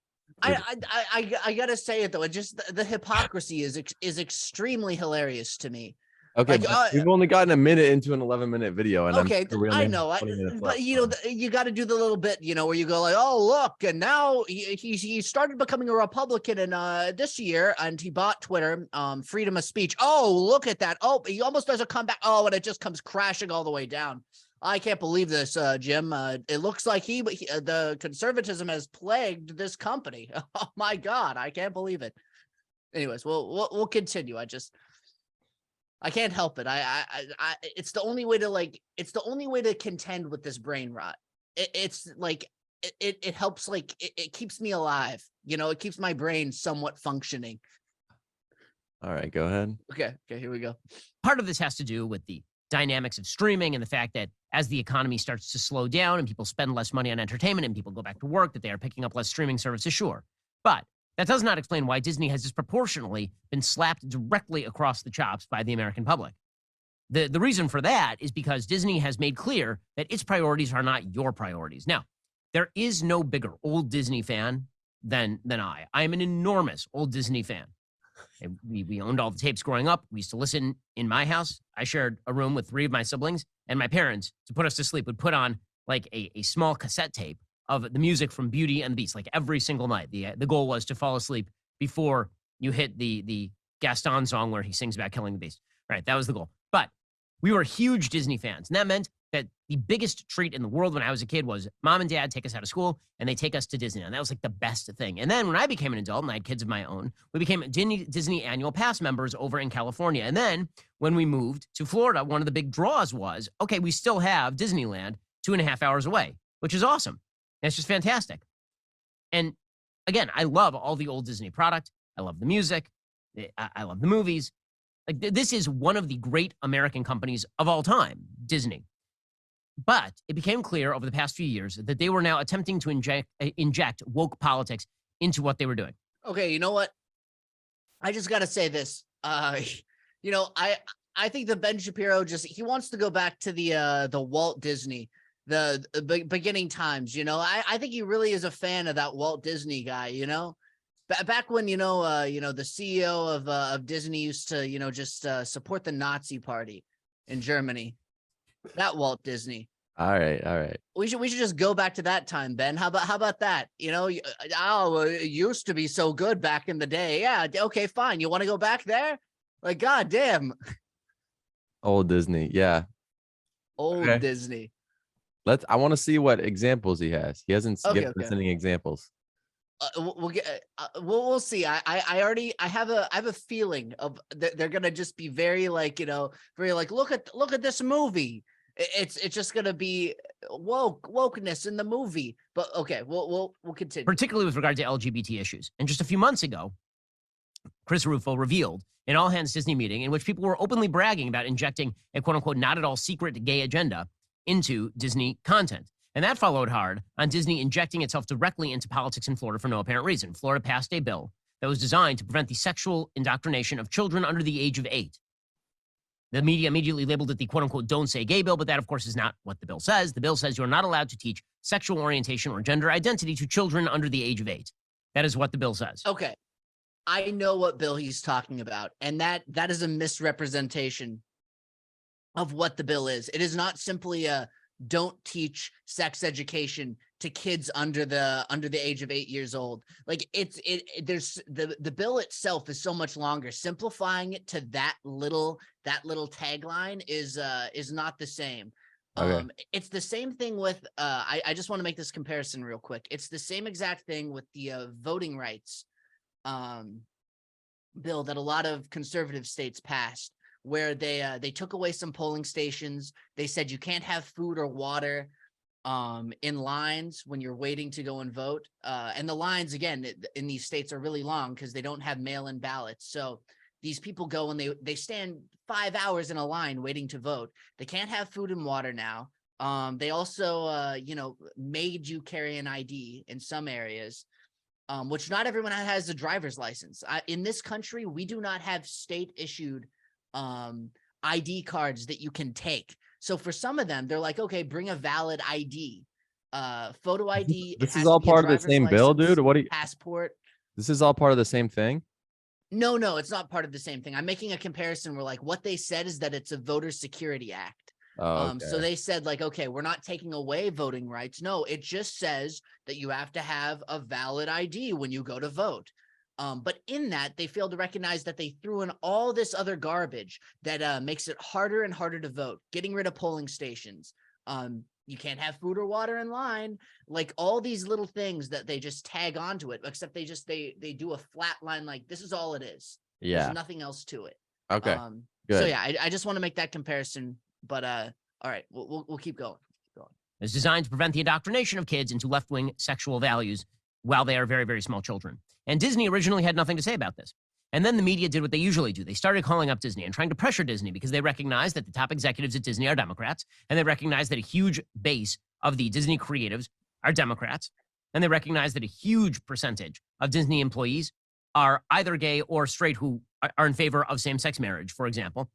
I gotta say it though. It just the hypocrisy is extremely hilarious to me. Okay, like, we've only gotten a minute into an 11-minute video, and okay, I know, but you got to do the little bit, where you go like, oh look, and now he started becoming a Republican in this year, and he bought Twitter, freedom of speech. Oh, look at that! Oh, he almost does a comeback. Oh, and it just comes crashing all the way down. I can't believe this, Jim. It looks like the conservatism has plagued this company. Oh my God, I can't believe it. Anyways, we'll continue. I can't help it. It's the only way to contend with this brain rot. It's like it helps, like it keeps me alive. It keeps my brain somewhat functioning. All right, go ahead. Okay, here we go. Part of this has to do with the dynamics of streaming and the fact that as the economy starts to slow down and people spend less money on entertainment and people go back to work, that they are picking up less streaming services, sure. But that does not explain why Disney has disproportionately been slapped directly across the chops by the American public. The reason for that is because Disney has made clear that its priorities are not your priorities. Now, there is no bigger old Disney fan than I. I am an enormous old Disney fan. And we owned all the tapes growing up. We used to listen in my house. I shared a room with 3 of my siblings, and my parents, to put us to sleep, would put on like a small cassette tape of the music from Beauty and the Beast, like every single night. The goal was to fall asleep before you hit the Gaston song where he sings about killing the beast. Right, that was the goal. But we were huge Disney fans. And that meant that the biggest treat in the world when I was a kid was mom and dad take us out of school and they take us to Disney. And that was like the best thing. And then when I became an adult and I had kids of my own, we became Disney annual pass members over in California. And then when we moved to Florida, one of the big draws was, okay, we still have Disneyland 2.5 hours away, which is awesome. That's just fantastic. And again, I love all the old Disney product. I love the music. I love the movies. Like this is one of the great American companies of all time, Disney. But it became clear over the past few years that they were now attempting to inject woke politics into what they were doing. Okay, you know what? I just got to say this. You know, I think that Ben Shapiro he wants to go back to the Walt Disney, the beginning times. You know, I think he really is a fan of that Walt Disney guy. You know, back when the CEO of Disney used to just support the Nazi Party in Germany. That Walt Disney. All right. We should just go back to that time, Ben. How about that? You know, it used to be so good back in the day. Yeah, okay, fine. You want to go back there? Like, god damn. Old Disney, yeah. Old Okay. Disney. I want to see what examples he has. He hasn't given us any examples. We'll see. I have a feeling of they're gonna just be very like very like look at this movie. It's just gonna be wokeness in the movie. But okay, we'll continue. Particularly with regard to LGBT issues. And just a few months ago, Chris Rufo revealed an all hands Disney meeting in which people were openly bragging about injecting a quote unquote not at all secret gay agenda into Disney content. And that followed hard on Disney injecting itself directly into politics in Florida for no apparent reason. Florida passed a bill that was designed to prevent the sexual indoctrination of children under the age of 8. The media immediately labeled it the quote-unquote don't say gay bill, but that, of course, is not what the bill says. The bill says you're not allowed to teach sexual orientation or gender identity to children under the age of 8. That is what the bill says. Okay. I know what bill he's talking about, and that is a misrepresentation of what the bill is. It is not simply a don't teach sex education to kids under the age of 8 years old. Like there's the bill itself is so much longer. Simplifying it to that little tagline is not the same. Okay. It's the same thing with I just want to make this comparison real quick. It's the same exact thing with the voting rights bill that a lot of conservative states passed, where they took away some polling stations. They said you can't have food or water in lines when you're waiting to go and vote. And the lines, again, in these states are really long because they don't have mail-in ballots. So these people go and they stand 5 hours in a line waiting to vote. They can't have food and water now. They also, made you carry an ID in some areas, which not everyone has a driver's license. In this country, we do not have state-issued ID cards that you can take. So for some of them, they're like, okay, bring a valid ID, photo ID. This is all part of the same bill, dude. What do you? Passport. This is all part of the same thing. No, it's not part of the same thing. I'm making a comparison where like what they said is that it's a voter security act. Oh, okay. So they said like, okay, we're not taking away voting rights. No, it just says that you have to have a valid ID when you go to vote. But in that, they failed to recognize that they threw in all this other garbage that makes it harder and harder to vote, getting rid of polling stations. You can't have food or water in line, like all these little things that they just tag onto it, except they do a flat line like this is all it is. Yeah. There's nothing else to it. Okay. So Good. yeah, I just want to make that comparison. But all right, we'll keep going. It's designed to prevent the indoctrination of kids into left-wing sexual values while they are very, very small children. And Disney originally had nothing to say about this. And then the media did what they usually do. They started calling up Disney and trying to pressure Disney because they recognize that the top executives at Disney are Democrats, and they recognize that a huge base of the Disney creatives are Democrats, and they recognize that a huge percentage of Disney employees are either gay or straight who are in favor of same-sex marriage, for example,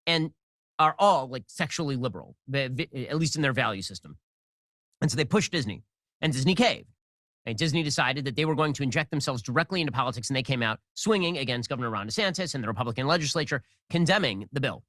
and are all like sexually liberal, at least in their value system. And so they pushed Disney, and Disney caved. And Disney decided that they were going to inject themselves directly into politics, and they came out swinging against Governor Ron DeSantis and the Republican legislature, condemning the bill.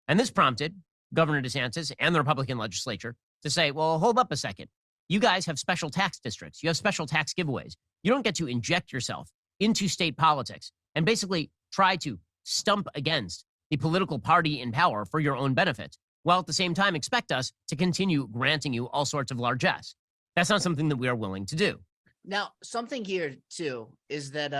And this prompted Governor DeSantis and the Republican legislature to say, well, hold up a second. You guys have special tax districts. You have special tax giveaways. You don't get to inject yourself into state politics and basically try to stump against the political party in power for your own benefit, while at the same time expect us to continue granting you all sorts of largesse. That's not something that we are willing to do. Now, something here too is that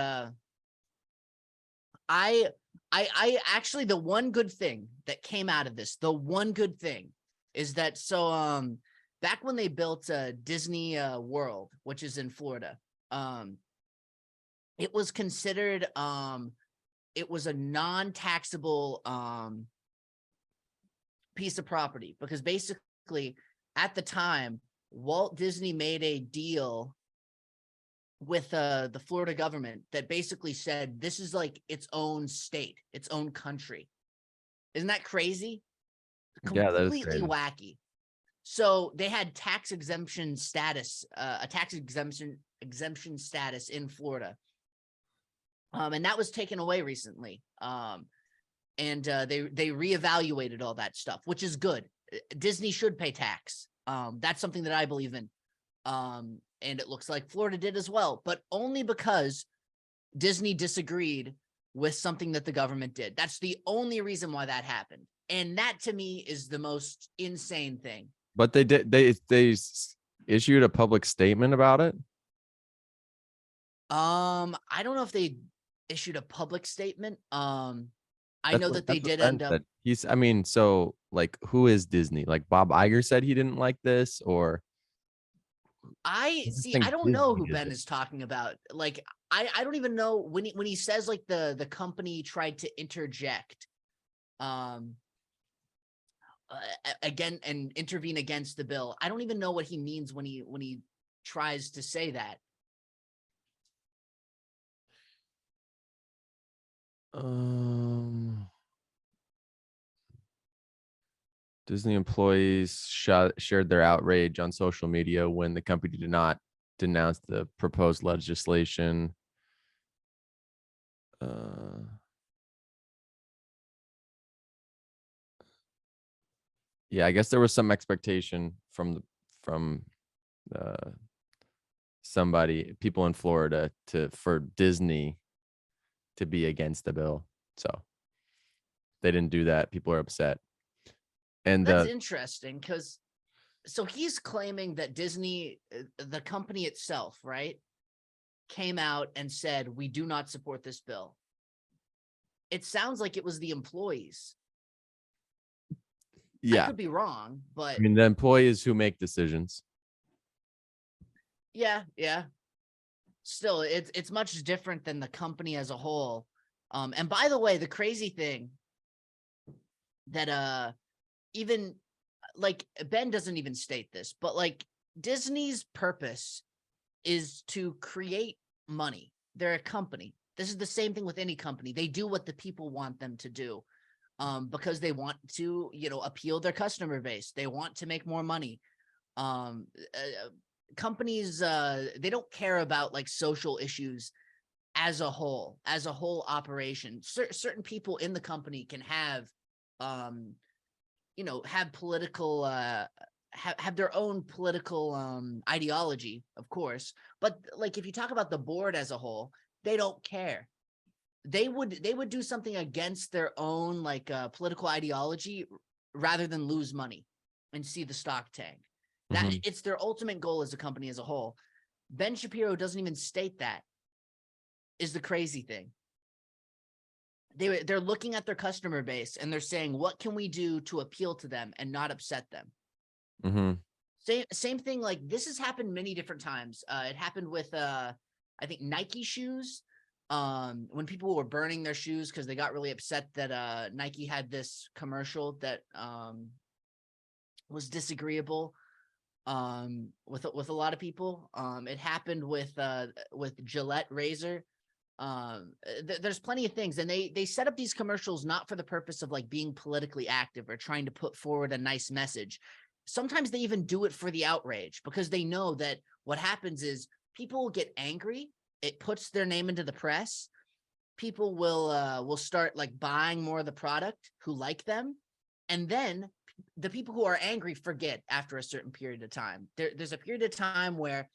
I actually, the one good thing that came out of this, the one good thing is that back when they built Disney World, which is in Florida, it was considered it was a non-taxable piece of property, because basically at the time Walt Disney made a deal with the Florida government that basically said this is like its own state, its own country. Isn't that crazy? Yeah, that is Completely crazy. wacky. So they had tax exemption status, a tax exemption status in Florida. And that was taken away recently. And they reevaluated all that stuff, which is good. Disney should pay tax. That's something that I believe in. And it looks like Florida did as well, but only because Disney disagreed with something that the government did. That's the only reason why that happened. And that to me is the most insane thing. But they issued a public statement about it. I don't know if they issued a public statement. I That's know what- that they that's what did Ben end up. said. I mean, so like, who is Disney? Like Bob Iger said he didn't like this, or I just see. think I don't know Disney who did Ben it. is talking about. Like, I don't even know when he says like the company tried to interject, again and intervene against the bill. I don't even know what he means when he tries to say that. Disney employees shared their outrage on social media when the company did not denounce the proposed legislation. Yeah, I guess there was some expectation from people in Florida for Disney to be against the bill. So they didn't do that. People are upset. And That's interesting, because so he's claiming that Disney, the company itself, right, came out and said, we do not support this bill. It sounds like it was the employees. I yeah, could be wrong, but I mean, the employees who make decisions. yeah. Still, it's much different than the company as a whole. And by the way, the crazy thing that even like Ben doesn't even state this, but like Disney's purpose is to create money. They're a company. This is the same thing with any company. They do what the people want them to do, because they want to, appeal their customer base. They want to make more money. Companies, they don't care about like social issues as a whole operation. Certain people in the company can have, have political, have their own political ideology, of course. But like, if you talk about the board as a whole, they don't care. They would do something against their own like political ideology rather than lose money and see the stock tank. That it's their ultimate goal as a company as a whole. Ben Shapiro doesn't even state that, is the crazy thing. They're looking at their customer base and they're saying, what can we do to appeal to them and not upset them? Same thing. Like, this has happened many different times. It happened with I think Nike shoes, when people were burning their shoes because they got really upset that Nike had this commercial that was disagreeable with a lot of people. It happened with Gillette razor. There's plenty of things, and they set up these commercials not for the purpose of like being politically active or trying to put forward a nice message. Sometimes they even do it for the outrage, because they know that what happens is people will get angry. It puts their name into the press. People will start like buying more of the product who like them, and then the people who are angry forget after a certain period of time. There's a period of time where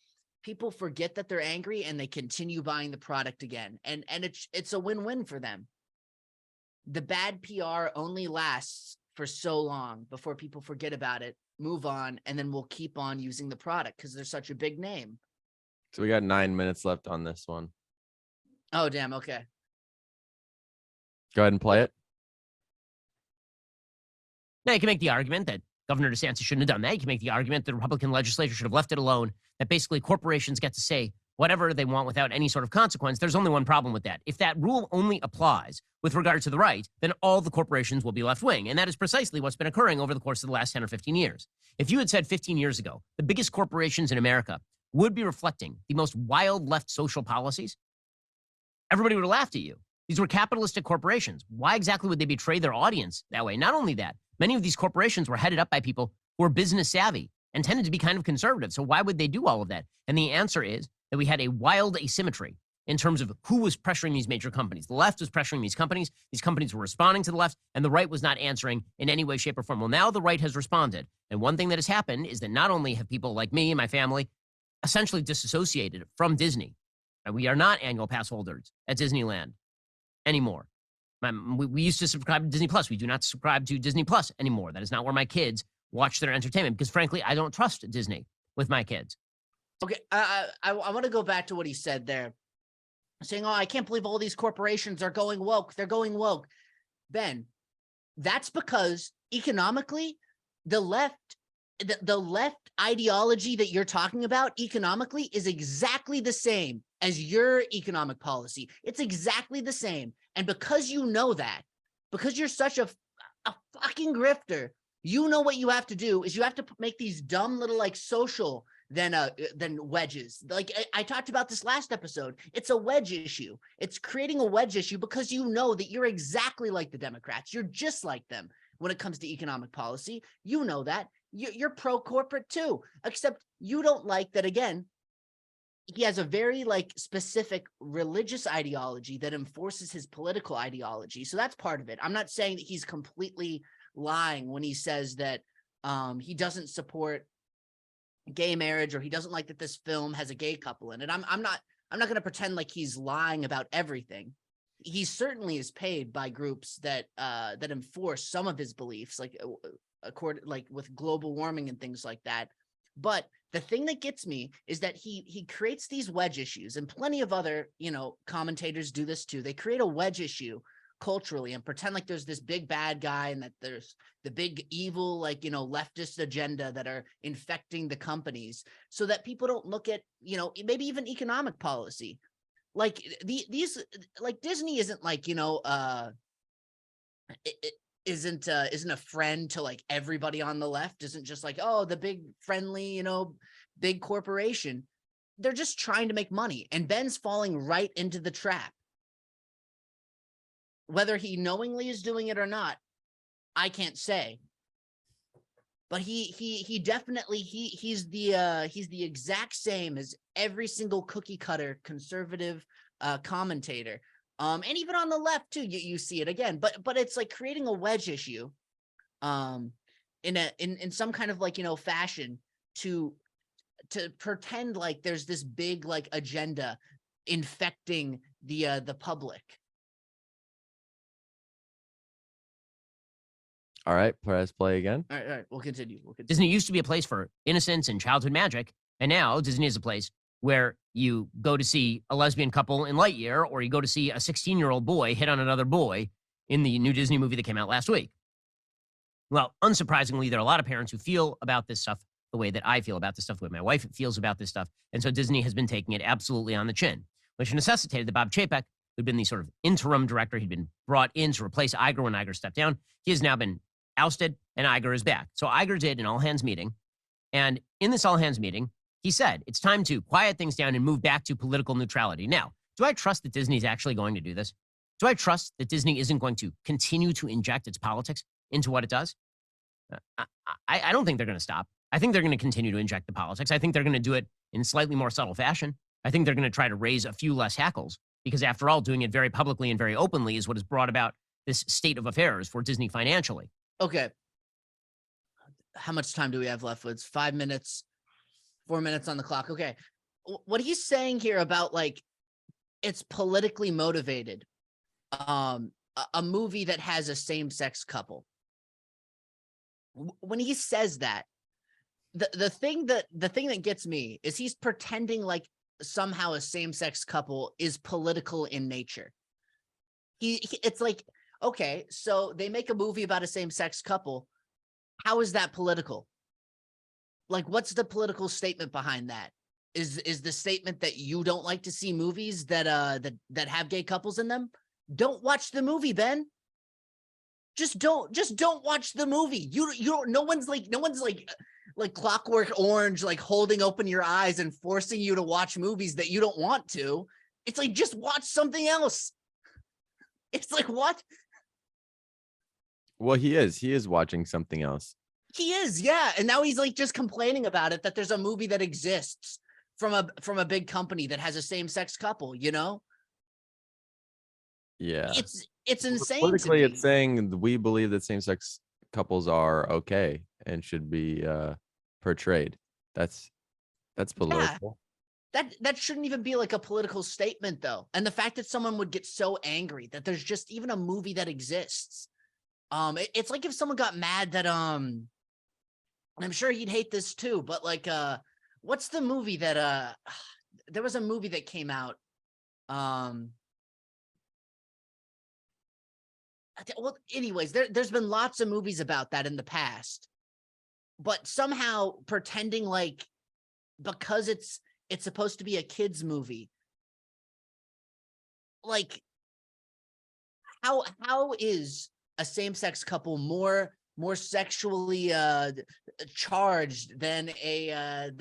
people forget that they're angry and they continue buying the product again. And it's a win-win for them. the bad PR only lasts for so long before people forget about it, move on, and then we'll keep on using the product because they're such a big name. So we got 9 minutes left on this one. Oh, damn. Okay. Go ahead and play it. Now, you can make the argument that Governor DeSantis shouldn't have done that. You can make the argument that the Republican legislature should have left it alone, that basically corporations get to say whatever they want without any sort of consequence. There's only one problem with that. If that rule only applies with regard to the right, then all the corporations will be left wing. And that is precisely what's been occurring over the course of the last 10 or 15 years. If you had said 15 years ago, the biggest corporations in America would be reflecting the most wild left social policies, everybody would have laughed at you. These were capitalistic corporations. Why exactly would they betray their audience that way? Not only that, many of these corporations were headed up by people who were business savvy and tended to be kind of conservative. So why would they do all of that? And the answer is that we had a wild asymmetry in terms of who was pressuring these major companies. The left was pressuring these companies. These companies were responding to the left, and the right was not answering in any way, shape, or form. Well, now the right has responded. And one thing that has happened is that not only have people like me and my family essentially disassociated from Disney, and we are not annual pass holders at Disneyland anymore. We used to subscribe to Disney Plus. We do not subscribe to Disney Plus anymore. That is not where my kids watch their entertainment because, frankly, I don't trust Disney with my kids. Okay, I want to go back to what he said there, saying, "Oh, I can't believe all these corporations are going woke. They're going woke." Ben, that's because economically, the left ideology that you're talking about economically is exactly the same as your economic policy. It's exactly the same. And because you know that, because you're such a fucking grifter, you know what you have to do is you have to make these dumb little like social than wedges. Like I talked about this last episode. It's a wedge issue. It's creating a wedge issue because you know that you're exactly like the Democrats. You're just like them when it comes to economic policy. You know that. You're pro-corporate too, except you don't like that, again, he has a very like specific religious ideology that enforces his political ideology. So that's part of it. I'm not saying that he's completely lying when he says that he doesn't support gay marriage or he doesn't like that this film has a gay couple in it. I'm not going to pretend like he's lying about everything. He certainly is paid by groups that enforce some of his beliefs, like with global warming and things like that. But the thing that gets me is that he creates these wedge issues, and plenty of other, commentators do this too. They create a wedge issue culturally and pretend like there's this big bad guy and that there's the big evil, leftist agenda that are infecting the companies so that people don't look at, maybe even economic policy. Like these Disney isn't like, isn't a friend to like everybody on the left, isn't just like, oh, the big friendly, big corporation. They're just trying to make money. And Ben's falling right into the trap. Whether he knowingly is doing it or not, I can't say. But he definitely, he's the exact same as every single cookie cutter conservative commentator. And even on the left too, you see it again, but it's like creating a wedge issue, in some kind of like, fashion to pretend like there's this big like agenda infecting the public. All right, press play again. All right, we'll continue. Disney used to be a place for innocence and childhood magic, and now Disney is a place where you go to see a lesbian couple in Lightyear, or you go to see a 16-year-old boy hit on another boy in the new Disney movie that came out last week. Well, unsurprisingly, there are a lot of parents who feel about this stuff the way that I feel about this stuff, the way my wife feels about this stuff. And so Disney has been taking it absolutely on the chin, which necessitated that Bob Chapek, who'd been the sort of interim director, he'd been brought in to replace Iger when Iger stepped down. He has now been ousted, and Iger is back. So Iger did an all-hands meeting. And in this all-hands meeting, he said, it's time to quiet things down and move back to political neutrality. Now, do I trust that Disney's actually going to do this? Do I trust that Disney isn't going to continue to inject its politics into what it does? I don't think they're going to stop. I think they're going to continue to inject the politics. I think they're going to do it in slightly more subtle fashion. I think they're going to try to raise a few less hackles because, after all, doing it very publicly and very openly is what has brought about this state of affairs for Disney financially. Okay. How much time do we have left? It's 5 minutes, 4 minutes on the clock. Okay. What he's saying here about like, it's politically motivated. a movie that has a same-sex couple. When he says that, the thing that gets me is he's pretending like somehow a same-sex couple is political in nature. It's like, okay, so they make a movie about a same-sex couple. How is that political? Like, what's the political statement behind that? Is the statement that you don't like to see movies that have gay couples in them? Don't watch the movie, Ben. Just don't watch the movie. You don't, no one's like Clockwork Orange, like holding open your eyes and forcing you to watch movies that you don't want to. It's like, just watch something else. It's like, what? Well, he is watching something else. He is, yeah. And now he's like just complaining about it, that there's a movie that exists from a big company that has a same-sex couple, you know? Yeah. It's insane. Politically, to me. it's saying we believe that same-sex couples are okay and should be portrayed. That's political. That shouldn't even be like a political statement, though. And the fact that someone would get so angry that there's just even a movie that exists. It's like if someone got mad that I'm sure he'd hate this too, but like what's the movie that there was a movie that came out well, anyways, there's been lots of movies about that in the past, but somehow pretending like because it's supposed to be a kids movie, like how is a same-sex couple more sexually charged than a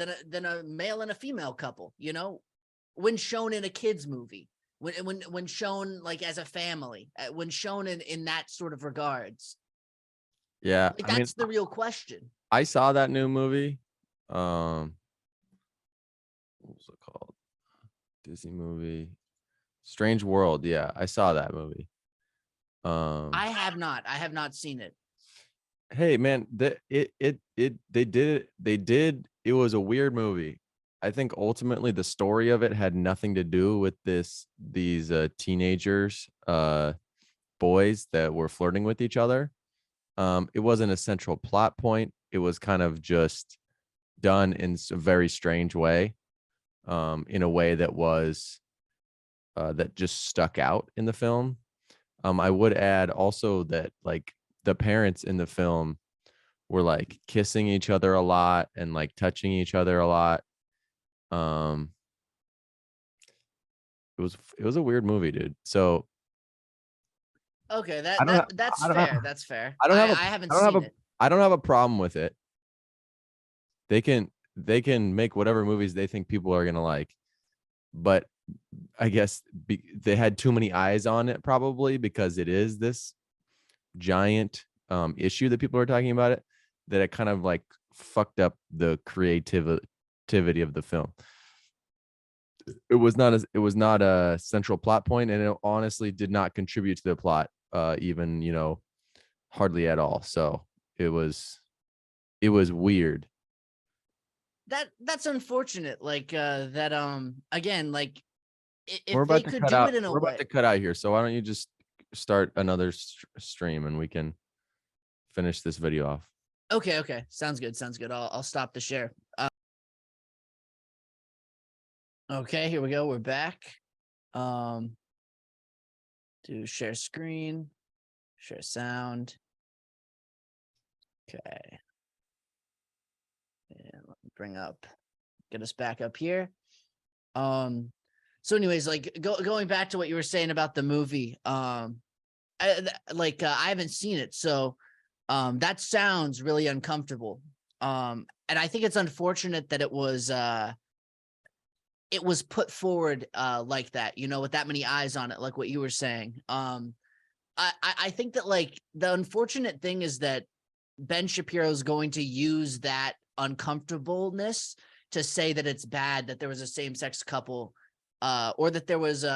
male and a female couple, you know, when shown in a kids movie, when shown like as a family, when shown in that sort of regards. Yeah, Like, I mean, that's the real question. I saw that new movie. What was it called? Disney movie, Strange World. Yeah, I saw that movie. I have not seen it. Hey man, they did it was a weird movie. I think ultimately the story of it had nothing to do with these teenagers, boys that were flirting with each other. It wasn't a central plot point. It was kind of just done in a very strange way, in a way that was that just stuck out in the film. I would add also that like the parents in the film were like kissing each other a lot and like touching each other a lot. It was a weird movie, dude. So Okay, I don't have, that's I don't fair. have, That's fair. I don't have, I haven't I don't have seen a, it. I don't have a problem with it. They can make whatever movies they think people are gonna like, but I guess they had too many eyes on it probably because it is this giant issue that people are talking about it, that it kind of like fucked up the creativity of the film. It was not a central plot point, and it honestly did not contribute to the plot even, you know, hardly at all. So it was weird. That's unfortunate. Like that again, like We're if they about to could cut do out. it in a We're way. about to cut out here. So why don't you just start another stream and we can finish this video off. Okay. Sounds good. I'll stop the share. Okay, here we go. We're back. Do share screen, share sound. Okay. And let me get us back up here. So anyways, like going back to what you were saying about the movie, I haven't seen it, so that sounds really uncomfortable. And I think it's unfortunate that it was put forward like that, you know, with that many eyes on it, like what you were saying. I think that like the unfortunate thing is that Ben Shapiro is going to use that uncomfortableness to say that it's bad that there was a same-sex couple, or that there was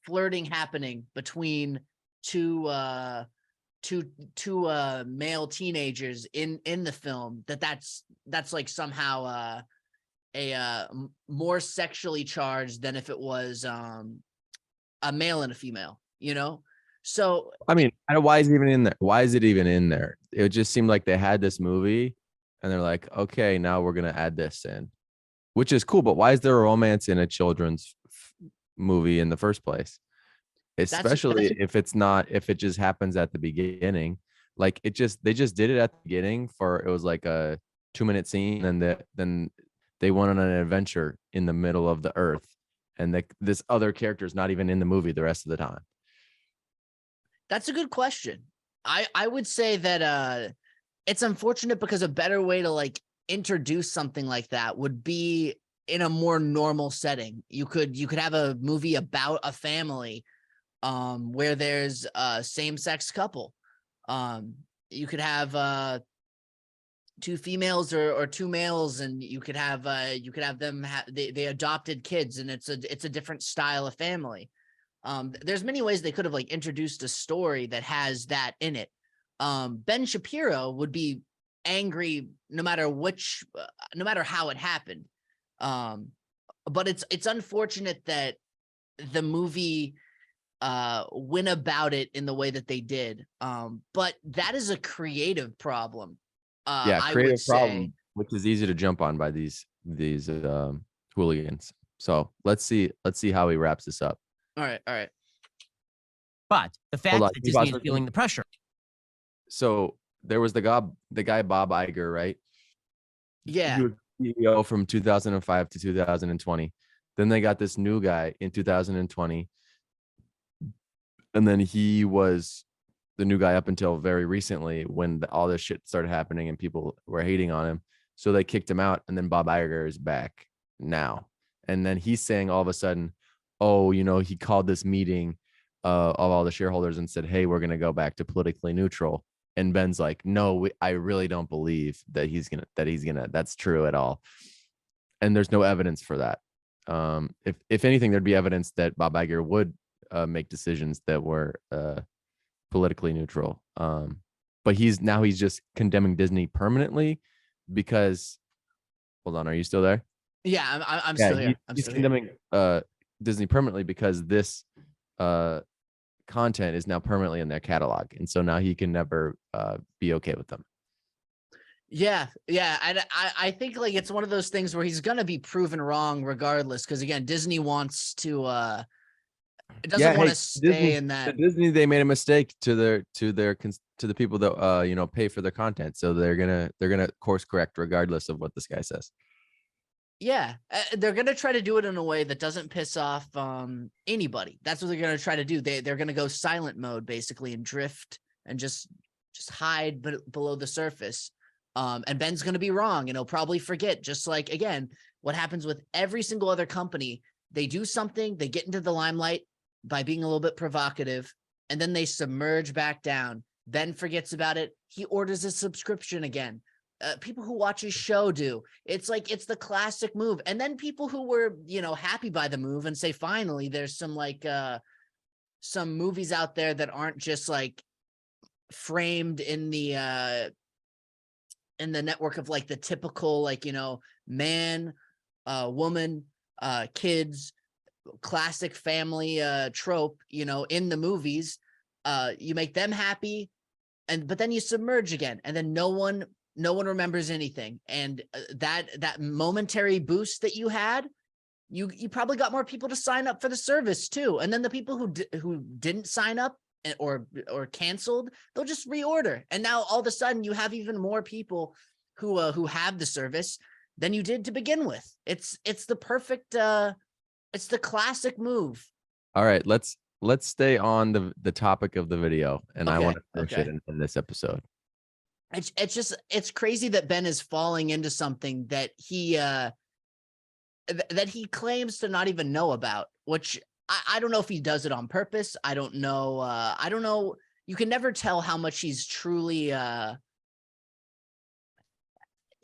flirting happening between two male teenagers in the film, that's like somehow more sexually charged than if it was a male and a female, you know? So I mean, why is it even in there? Why is it even in there? It just seemed like they had this movie and they're like, okay, now we're going to add this in, which is cool. But why is there a romance in a children's movie in the first place? Especially if it just happens at the beginning. Like they just did it at the beginning it was like a 2-minute scene, and then they went on an adventure in the middle of the earth, and this other character is not even in the movie the rest of the time. That's a good question. I would say that it's unfortunate because a better way to like introduce something like that would be in a more normal setting. You could have a movie about a family where there's a same-sex couple. You could have two females or two males, and you could have them they adopted kids, and it's a different style of family. There's many ways they could have like introduced a story that has that in it. Ben Shapiro would be angry no matter how it happened. But it's unfortunate that the movie went about it in the way that they did. But that is a creative problem. Creative problem, which is easy to jump on by these hooligans. So let's see how he wraps this up. All right. But the fact that Disney is feeling the pressure. So there was the guy Bob Iger, right? Yeah. He was CEO from 2005 to 2020. Then they got this new guy in 2020. And then he was the new guy up until very recently when all this shit started happening and people were hating on him. So they kicked him out. And then Bob Iger is back now. And then he's saying all of a sudden, oh, he called this meeting of all the shareholders and said, hey, we're going to go back to politically neutral. And Ben's like, no, I really don't believe that that's true at all. And there's no evidence for that. If anything, there'd be evidence that Bob Iger would make decisions that were politically neutral. But he's just condemning Disney permanently because, hold on, are you still there? Yeah, I'm still here. He's condemning Disney permanently because this content is now permanently in their catalog, and so now he can never be okay with them. Yeah. I think like it's one of those things where he's gonna be proven wrong regardless, because again, Disney wants to it doesn't want to stay Disney, in that. Disney, they made a mistake to the people that pay for their content, so they're gonna course correct regardless of what this guy says. Yeah, they're gonna try to do it in a way that doesn't piss off anybody. That's what they're gonna try to do. They're gonna go silent mode basically and drift and just hide below the surface. And Ben's gonna be wrong, and he'll probably forget. Just like again, what happens with every single other company, they do something, they get into the limelight by being a little bit provocative, and then they submerge back down. Ben forgets about it. He orders a subscription again. People who watch his show do. It's the classic move. And then people who were, happy by the move and say, finally, there's some some movies out there that aren't just like framed in the network of like the typical, man, woman, kids, classic family trope, in the movies. You make them happy, but then you submerge again, and then no one remembers anything. And that momentary boost that you had, you probably got more people to sign up for the service too. And then the people who didn't sign up or canceled, they'll just reorder. And now all of a sudden you have even more people who have the service than you did to begin with. It's the perfect it's the classic move. All right, let's stay on the topic of the video, and I want to finish it in this episode. It's crazy that Ben is falling into something that he claims to not even know about, which I don't know if he does it on purpose. I don't know. You can never tell how much he's truly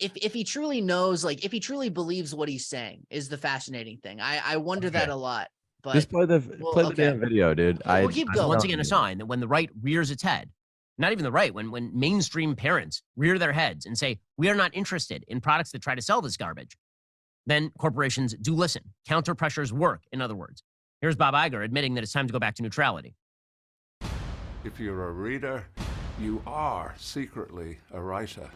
if he truly knows, like if he truly believes what he's saying is the fascinating thing. I wonder that a lot. But just play the damn video, dude. We'll keep going. Once again, a sign that when the right rears its head, not even the right, when mainstream parents rear their heads and say, we are not interested in products that try to sell this garbage, then corporations do listen. Counter pressures work, in other words. Here's Bob Iger admitting that it's time to go back to neutrality. If you're a reader, you are secretly a writer.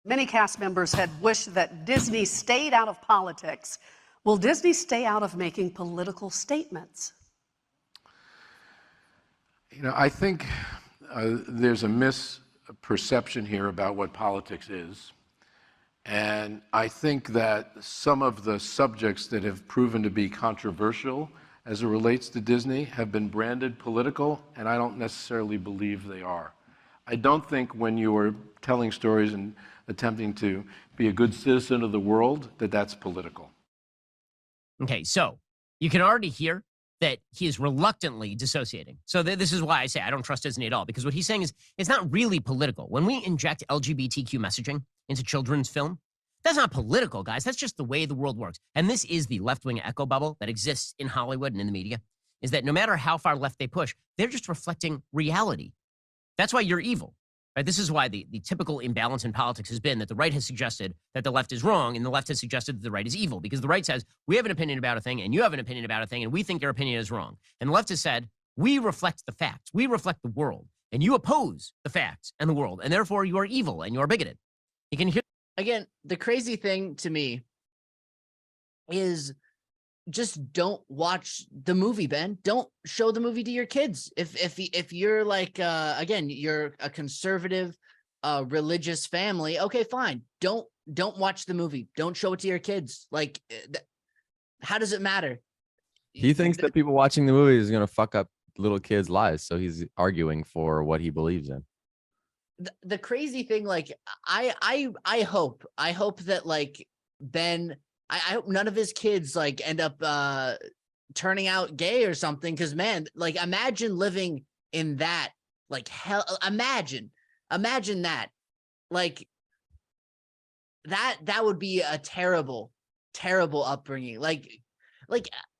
Many cast members had wished that Disney stayed out of politics. Will Disney stay out of making political statements? You know, I think there's a misperception here about what politics is. And I think that some of the subjects that have proven to be controversial as it relates to Disney have been branded political, and I don't necessarily believe they are. I don't think when you are telling stories and attempting to be a good citizen of the world, that that's political. Okay, so you can already hear that he is reluctantly dissociating. So this is why I say I don't trust Disney at all, because what he's saying is it's not really political. When we inject LGBTQ messaging into children's film, that's not political, guys. That's just the way the world works. And this is the left-wing echo bubble that exists in Hollywood and in the media, is that no matter how far left they push, they're just reflecting reality. That's why you're evil. Right? This is why the typical imbalance in politics has been that the right has suggested that the left is wrong, and the left has suggested that the right is evil, because the right says, we have an opinion about a thing, and you have an opinion about a thing, and we think your opinion is wrong. And the left has said, we reflect the facts, we reflect the world, and you oppose the facts and the world, and therefore you are evil and you are bigoted. You can hear. Again, the crazy thing to me is just don't watch the movie, Ben. Don't show the movie to your kids. If you're like again, you're a conservative religious family, okay, fine. Don't watch the movie. Don't show it to your kids. Like how does it matter? He thinks that people watching the movie is going to fuck up little kids' lives, so he's arguing for what he believes in. The crazy thing, like I hope that like Ben, I hope none of his kids like end up turning out gay or something, because man, like imagine living in that like hell. Imagine that, like that would be a terrible upbringing. Like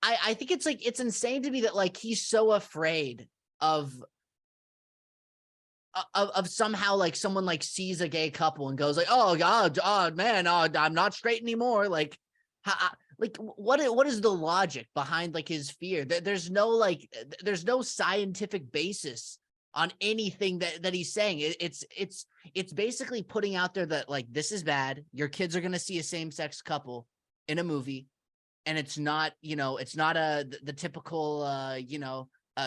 I think it's like it's insane to me that like he's so afraid of somehow like someone like sees a gay couple and goes like, oh God, oh man, oh, I'm not straight anymore. Like, what is the logic behind like his fear? There's no scientific basis on anything that he's saying. It's basically putting out there that like this is bad. Your kids are gonna see a same-sex couple in a movie, and it's not the typical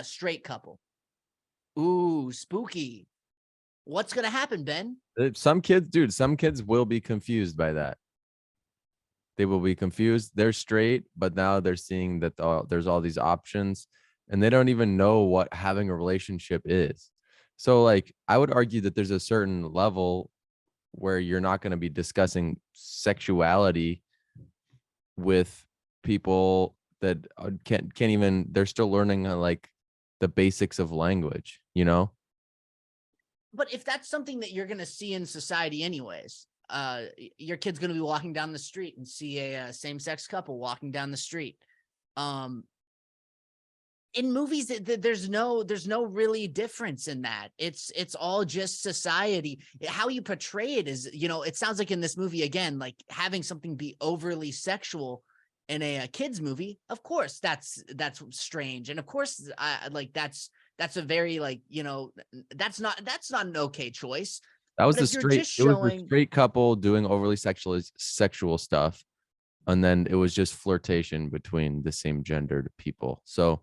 straight couple. Ooh, spooky. What's going to happen, Ben? Some kids will be confused by that. They will be confused. They're straight, but now they're seeing that there's all these options, and they don't even know what having a relationship is. So like, I would argue that there's a certain level where you're not going to be discussing sexuality with people that can't even, they're still learning like the basics of language, you know? But if that's something that you're going to see in society anyways, your kid's going to be walking down the street and see a same-sex couple walking down the street. In movies, there's no really difference in that. It's all just society. How you portray it is, it sounds like in this movie, again, like having something be overly sexual in a kid's movie. Of course, that's strange. And of course, that's a very that's not an okay choice. That was But the if you're straight. just It was showing- the straight couple doing overly sexual stuff, and then it was just flirtation between the same gendered people. So,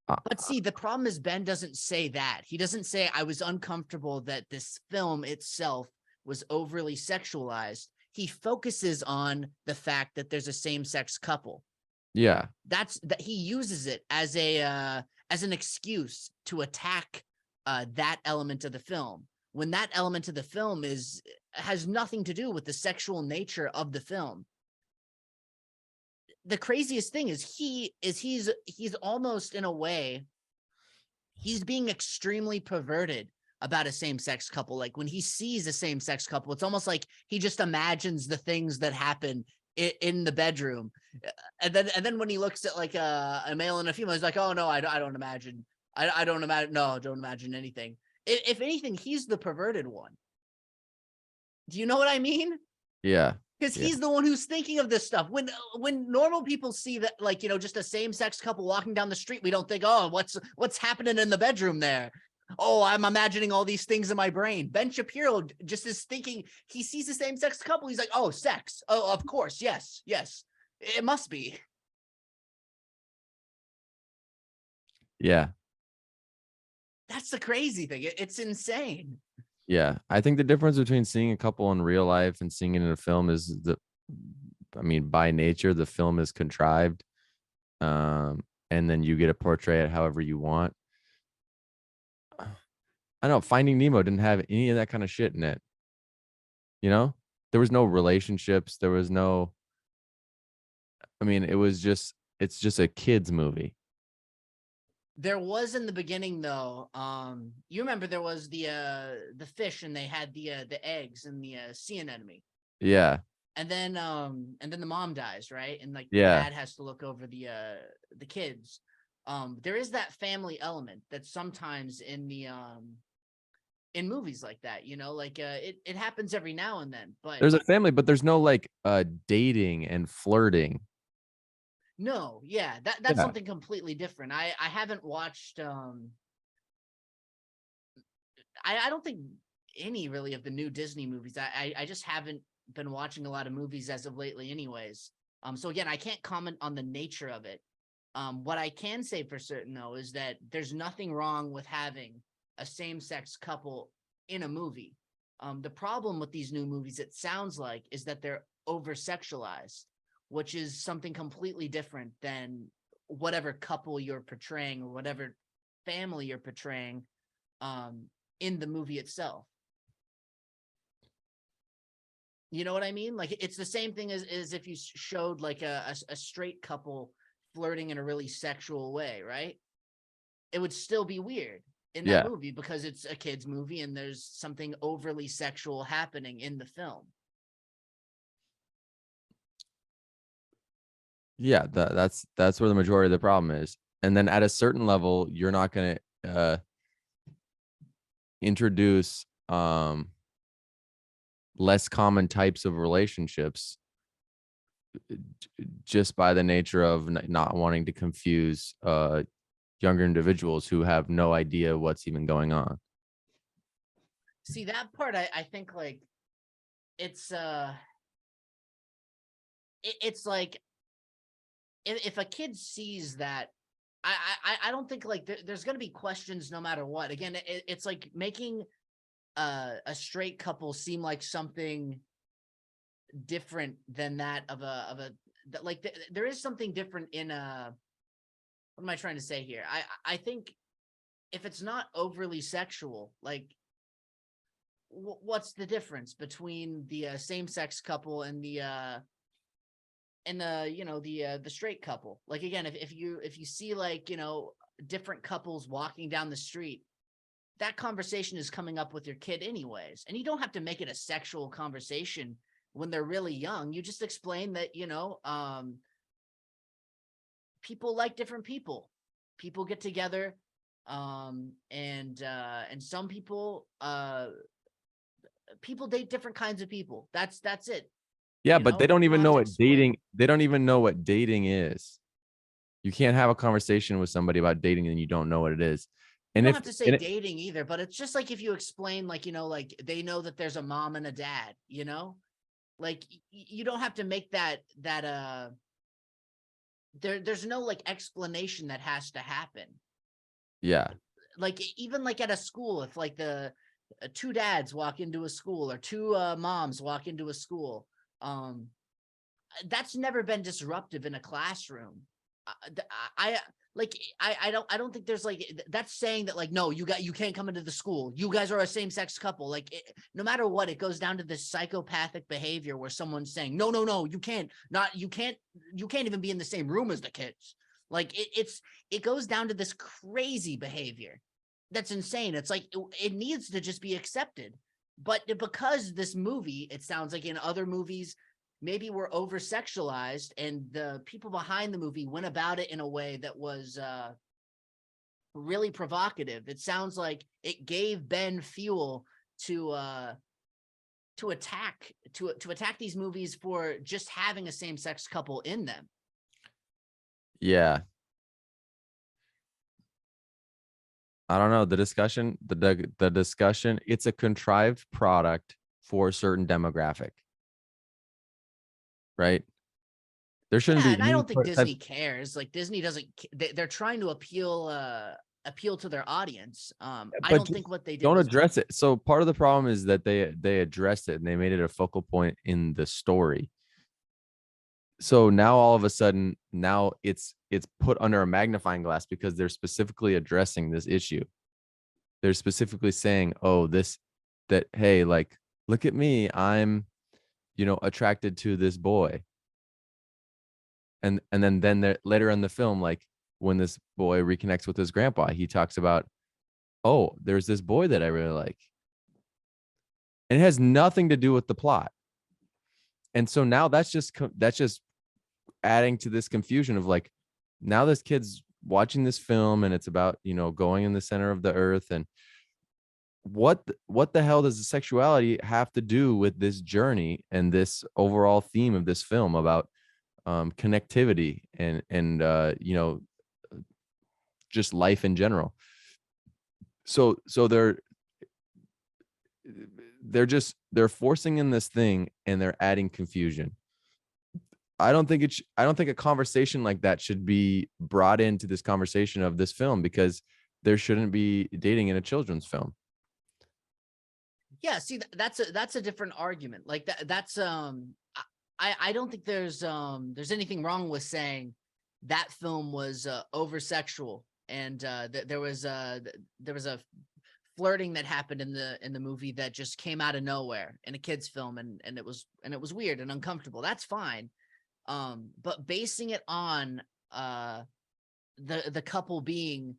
But see, the problem is Ben doesn't say that. He doesn't say I was uncomfortable that this film itself was overly sexualized. He focuses on the fact that there's a same-sex couple. yeah, That he uses it as an excuse to attack that element of the film, when that element of the film has nothing to do with the sexual nature of the film. The craziest thing is he's almost, in a way, he's being extremely perverted about a same-sex couple. Like when he sees a same-sex couple, it's almost like he just imagines the things that happen in the bedroom, and then when he looks at like a male and a female, he's like, oh no, I don't imagine. I don't imagine. No, don't imagine anything. If anything, he's the perverted one. Do you know what I mean? yeah. because Yeah. he's the one who's thinking of this stuff. When normal people see that, like, you know, just a same-sex couple walking down the street, we don't think, oh, what's happening in the bedroom there? Oh, I'm imagining all these things in my brain. Ben Shapiro just is thinking, he sees the same-sex couple, he's like, oh, sex. Oh, of course, yes, it must be. Yeah. That's the crazy thing. It's insane. Yeah. I think the difference between seeing a couple in real life and seeing it in a film is by nature, the film is contrived. And then you get to portray it however you want. I know Finding Nemo didn't have any of that kind of shit in it. You know, there was no relationships. There was no, I mean, it's just a kid's movie. There was in the beginning though, you remember there was the fish and they had the eggs and the sea anemone. Yeah. And then the mom dies, right? And like the Yeah. dad has to look over the kids. There is that family element that sometimes in the in movies like that, you know, like it happens every now and then, but There's a family, but there's no like dating and flirting. no, yeah, that's Yeah. something completely different. I haven't watched I don't think any really of the new Disney movies. I just haven't been watching a lot of movies as of lately anyways. So again, I can't comment on the nature of it. What I can say for certain though is that there's nothing wrong with having a same-sex couple in a movie. The problem with these new movies, it sounds like, is that they're over-sexualized, which is something completely different than whatever couple you're portraying or whatever family you're portraying in the movie itself. You know what I mean? Like, it's the same thing as if you showed like a straight couple flirting in a really sexual way, right? It would still be weird in that Yeah. movie because it's a kid's movie and there's something overly sexual happening in the film. Yeah, that's where the majority of the problem is. And then at a certain level, you're not going to introduce less common types of relationships just by the nature of not wanting to confuse younger individuals who have no idea what's even going on. See, that part I think like it's it's like if a kid sees that, I don't think like there's going to be questions no matter what. Again, it's like making a straight couple seem like something different than that of a like there is something different in what am I trying to say here? I think if it's not overly sexual, like what's the difference between the same-sex couple and the you know the straight couple? Like again, if you see like, you know, different couples walking down the street, that conversation is coming up with your kid anyways, and you don't have to make it a sexual conversation when they're really young. You just explain that, you know, people like different people. People get together, and some people people date different kinds of people. That's it. Yeah, You but know, they don't you even have know to what explain. dating. They don't even know what dating is. You can't have a conversation with somebody about dating and you don't know what it is. You And don't if have to say dating either, but it's just like if you explain, like, you know, like they know that there's a mom and a dad, you know, like you don't have to make that there's no like explanation that has to happen. yeah, Like even like at a school, if like the two dads walk into a school or two moms walk into a school, that's never been disruptive in a classroom. I I don't think there's like that's saying that like no, you can't come into the school. You guys are a same-sex couple. Like no matter what, it goes down to this psychopathic behavior where someone's saying no, you can't even be in the same room as the kids. Like it goes down to this crazy behavior that's insane. It's like it needs to just be accepted. But because this movie, it sounds like in other movies, maybe we're over sexualized and the people behind the movie went about it in a way that was really provocative. It sounds like it gave Ben fuel to to attack these movies for just having a same-sex couple in them. Yeah. I don't know. The discussion, the discussion, it's a contrived product for a certain demographic. Right? There shouldn't Yeah, be and I any don't think type- Disney cares. Like Disney doesn't. They're trying to appeal to their audience. I but don't just think what they did don't was address it. So part of the problem is that they addressed it and they made it a focal point in the story. So now all of a sudden, now it's put under a magnifying glass because they're specifically addressing this issue. They're specifically saying, oh, hey, like, look at me, I'm, attracted to this boy. And then later in the film, like when this boy reconnects with his grandpa, he talks about, oh, there's this boy that I really like. And it has nothing to do with the plot. And so now that's just adding to this confusion of like, now this kid's watching this film and it's about, going in the center of the earth. And what the hell does the sexuality have to do with this journey and this overall theme of this film about connectivity and just life in general? So they're forcing in this thing and they're adding confusion. I don't think a conversation like that should be brought into this conversation of this film, because there shouldn't be dating in a children's film. Yeah, see, that's a different argument. Like that's I don't think there's anything wrong with saying that film was over sexual and there was a flirting that happened in the movie that just came out of nowhere in a kid's film and it was weird and uncomfortable. That's fine. But basing it on the couple being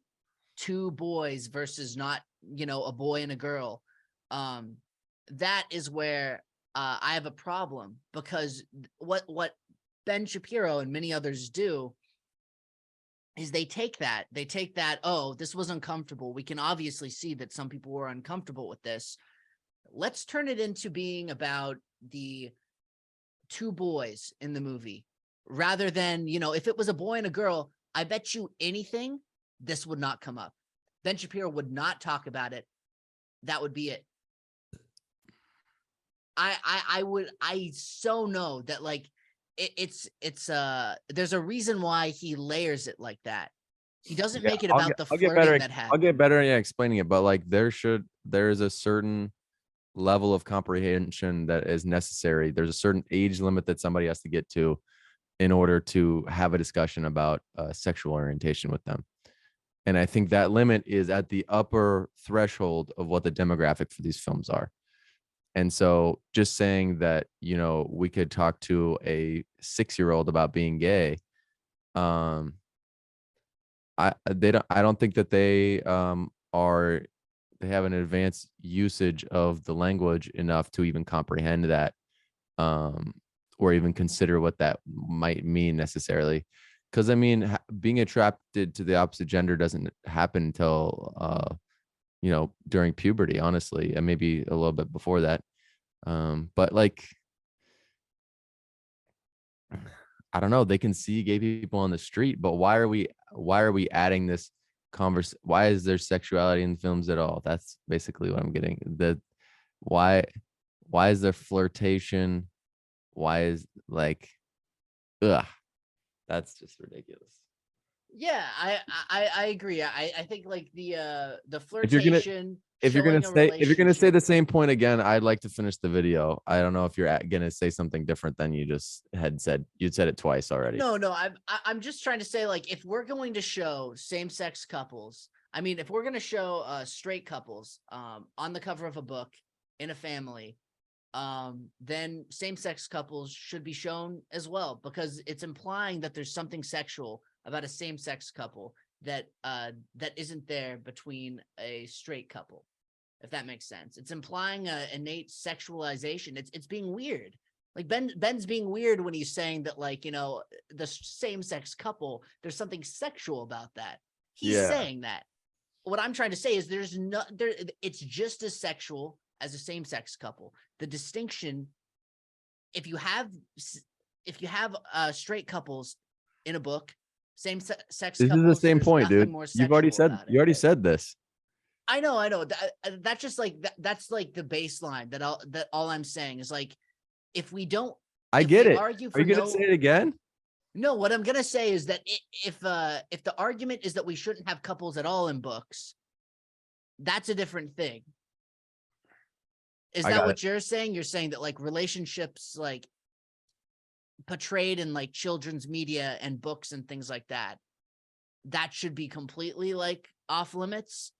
two boys versus not, a boy and a girl, that is where I have a problem, because what Ben Shapiro and many others do is they take that, oh, this was uncomfortable. We can obviously see that some people were uncomfortable with this. Let's turn it into being about the two boys in the movie, rather than, if it was a boy and a girl, I bet you anything this would not come up. Ben Shapiro would not talk about it. That would be it. I so know that, like, it's there's a reason why he layers it like that. He doesn't make it about the flirting that happened. I'll get better at explaining it, but like there is a certain level of comprehension that is necessary. There's a certain age limit that somebody has to get to in order to have a discussion about sexual orientation with them. And I think that limit is at the upper threshold of what the demographic for these films are. And so just saying that, we could talk to a 6-year-old about being gay. I don't think that they have an advanced usage of the language enough to even comprehend that, or even consider what that might mean necessarily. Because I mean, being attracted to the opposite gender doesn't happen until during puberty, honestly, and maybe a little bit before that. But like, I don't know, they can see gay people on the street, but why are we adding this why is there sexuality in films at all? That's basically what I'm getting. Why is there flirtation? Why is like, that's just ridiculous. Yeah, I agree. I think like the If you're gonna flirtation. if you're gonna say the same point again, I'd like to finish the video. I don't know if you're gonna say something different than you just had said. You'd said it twice already. No, I'm just trying to say, like, if we're going to show same-sex couples, I mean, if we're going to show straight couples on the cover of a book in a family, then same-sex couples should be shown as well, because it's implying that there's something sexual about a same-sex couple that isn't there between a straight couple, if that makes sense. It's implying an innate sexualization. It's being weird. Like Ben's being weird when he's saying that, like, the same-sex couple, there's something sexual about that. He's saying that. What I'm trying to say is it's just as sexual as a same-sex couple. The distinction, if you have straight couples in a book, same-sex This is couples, the same there's point, nothing dude. more You've already sexual said about it. you already said this. I know. That's just like that's like the baseline that all I'm saying is like, if we don't, I if get we it. argue Are for you gonna no, say it again? no, what I'm gonna say is that if the argument is that we shouldn't have couples at all in books, that's a different thing. Is I that got what you're saying? You're saying that like relationships like portrayed in like children's media and books and things like that, that should be completely like off limits?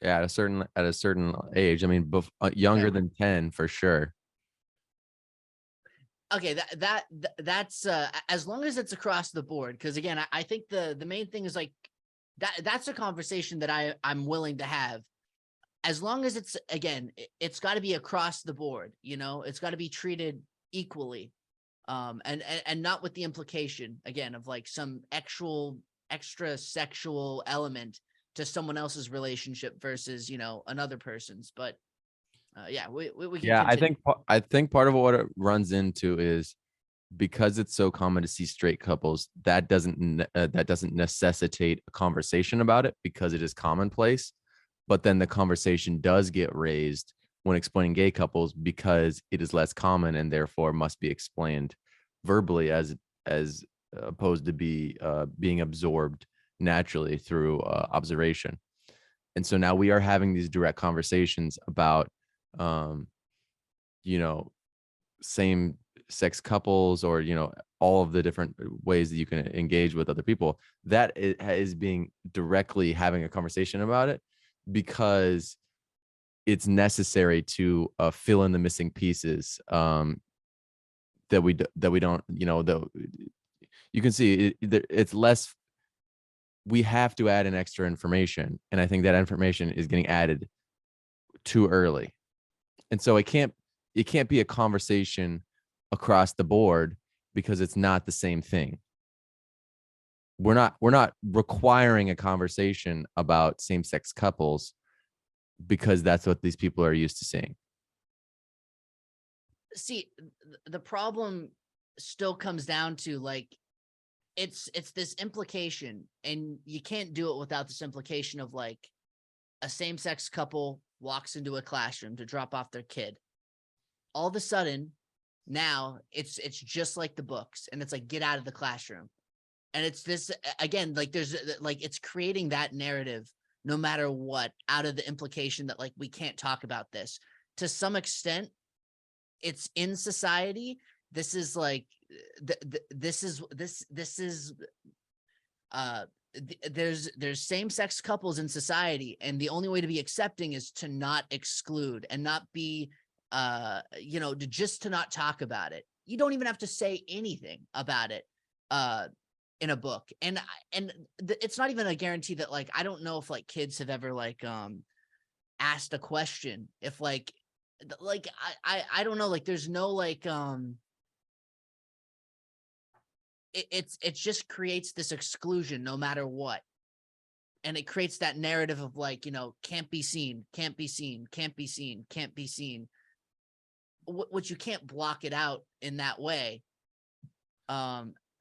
Yeah, at a certain age. I mean, younger Okay. than 10 for sure. Okay, that's as long as it's across the board, because again, I think the main thing is like that's a conversation that I'm willing to have, as long as it's, again, it's got to be across the board, you know, it's got to be treated equally, and not with the implication again of like some extra sexual element to someone else's relationship versus, you know, another person's. But yeah, we can Yeah, continue. I think part of what it runs into is because it's so common to see straight couples, that doesn't necessitate a conversation about it because it is commonplace. But then the conversation does get raised when explaining gay couples because it is less common and therefore must be explained verbally as opposed to being absorbed naturally through observation. And so now we are having these direct conversations about you know, same sex couples, or, you know, all of the different ways that you can engage with other people. That is being directly having a conversation about it because it's necessary to fill in the missing pieces that we don't, you know, you can see it's less. We have to add in extra information, and I think that information is getting added too early. And so it can't be a conversation across the board because it's not the same thing. We're not requiring a conversation about same-sex couples because that's what these people are used to seeing. See, the problem still comes down to like, it's this implication, and you can't do it without this implication of like a same-sex couple walks into a classroom to drop off their kid. All of a sudden, now it's just like the books, and it's like, get out of the classroom. And it's this again, like there's like, it's creating that narrative no matter what, out of the implication that like we can't talk about this. To some extent, it's in society. This is like this is there's same-sex couples in society, and the only way to be accepting is to not exclude and not be you know, to not talk about it. You don't even have to say anything about it in a book. And it's not even a guarantee that like, I don't know if like kids have ever like asked a question if like I don't know, like there's no like it just creates this exclusion no matter what. And it creates that narrative of like, you know, can't be seen, can't be seen, can't be seen, can't be seen. Which you can't block it out in that way. So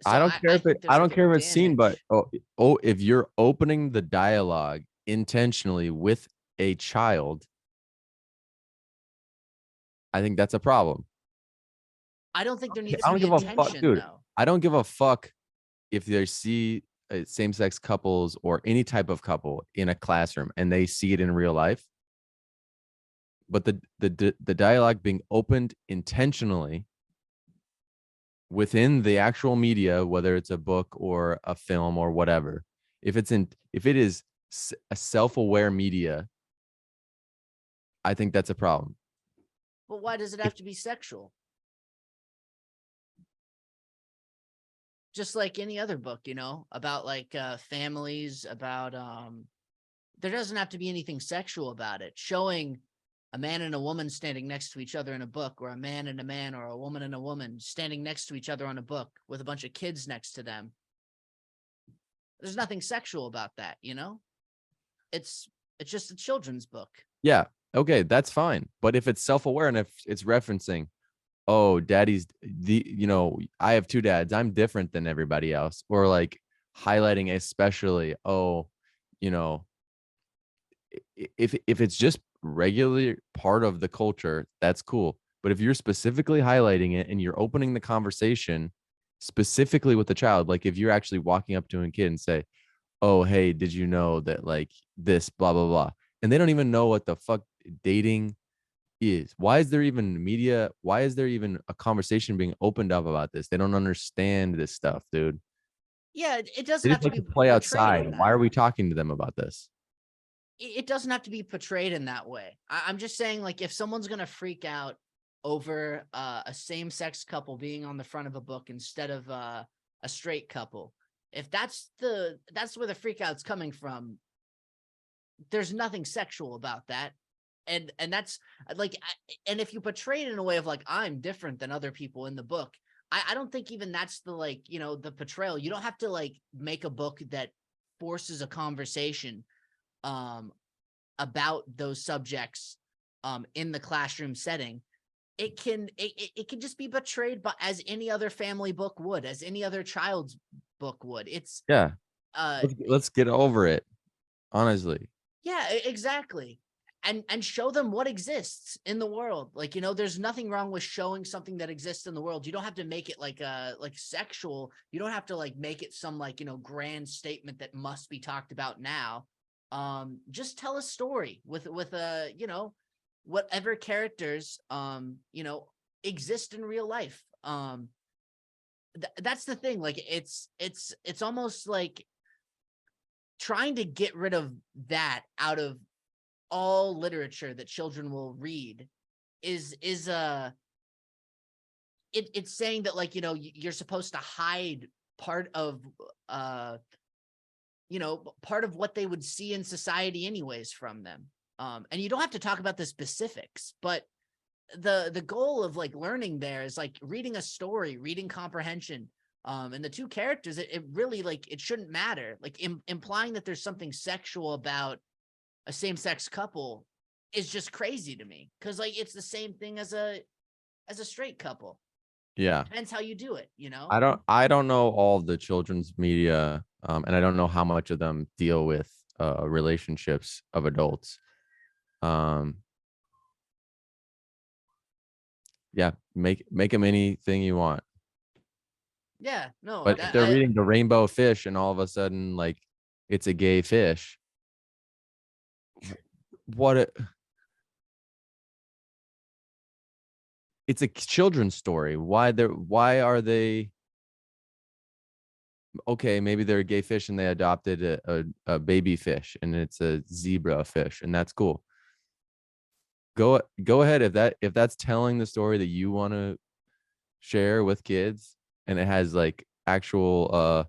I don't care if think I there's don't like care a if it's seen, but damage. if you're opening the dialogue intentionally with a child, I think that's a problem. I don't think there needs I to don't be give a fuck, intention dude. though. I don't give a fuck if they see same-sex couples or any type of couple in a classroom and they see it in real life. But the dialogue being opened intentionally within the actual media, whether it's a book or a film or whatever, if it is a self-aware media, I think that's a problem. But why does it have to be sexual? Just like any other book, you know, about like families, about there doesn't have to be anything sexual about it. Showing a man and a woman standing next to each other in a book, or a man and a man, or a woman and a woman standing next to each other on a book with a bunch of kids next to them. There's nothing sexual about that, you know? It's just a children's book. Yeah, Okay, that's fine. But if it's self-aware and if it's referencing, oh, daddy's I have two dads, I'm different than everybody else, or like highlighting especially, oh, you know, if it's just regularly part of the culture, that's cool. But if you're specifically highlighting it and you're opening the conversation specifically with the child, like if you're actually walking up to a kid and say, oh, hey, did you know that like this, blah, blah, blah. And they don't even know what the fuck dating is. Why is there even media? Why is there even a conversation being opened up about this? They don't understand this stuff, dude. Yeah, it They doesn't have just to like be to play portrayed in outside. Why that. are we talking to them about this? It doesn't have to be portrayed in that way. I'm just saying, like, if someone's gonna freak out over a same-sex couple being on the front of a book instead of a straight couple, if that's where the freak out's coming from, there's nothing sexual about that. And that's like, and if you portray it in a way of like, I'm different than other people in the book, I don't think even that's the, like, the portrayal. You don't have to like make a book that forces a conversation about those subjects in the classroom setting. It can just be portrayed by, as any other family book would, as any other child's book would. It's Yeah. uh Let's get over it. Honestly. yeah, exactly. And show them what exists in the world. Like, there's nothing wrong with showing something that exists in the world. You don't have to make it like sexual. You don't have to like make it some like, grand statement that must be talked about now. Just tell a story with whatever characters exist in real life. That's the thing. Like, it's almost like trying to get rid of that out of all literature that children will read is it's saying that, like, you're supposed to hide part of part of what they would see in society anyways from them. And you don't have to talk about the specifics, but the goal of like learning there is like reading a story, reading comprehension. And the two characters, it really, like, it shouldn't matter. Like, implying that there's something sexual about a same-sex couple is just crazy to me, because like it's the same thing as a straight couple. Yeah. Depends how you do it. I don't know all the children's media, and I don't know how much of them deal with relationships of adults. Yeah, make them anything you want. Yeah, no, But if they're reading the rainbow fish and all of a sudden like it's a gay fish, it's a children's story. Why are they okay? Maybe they're a gay fish and they adopted a baby fish and it's a zebra fish, and that's cool. Go ahead if that's telling the story that you want to share with kids, and it has like actual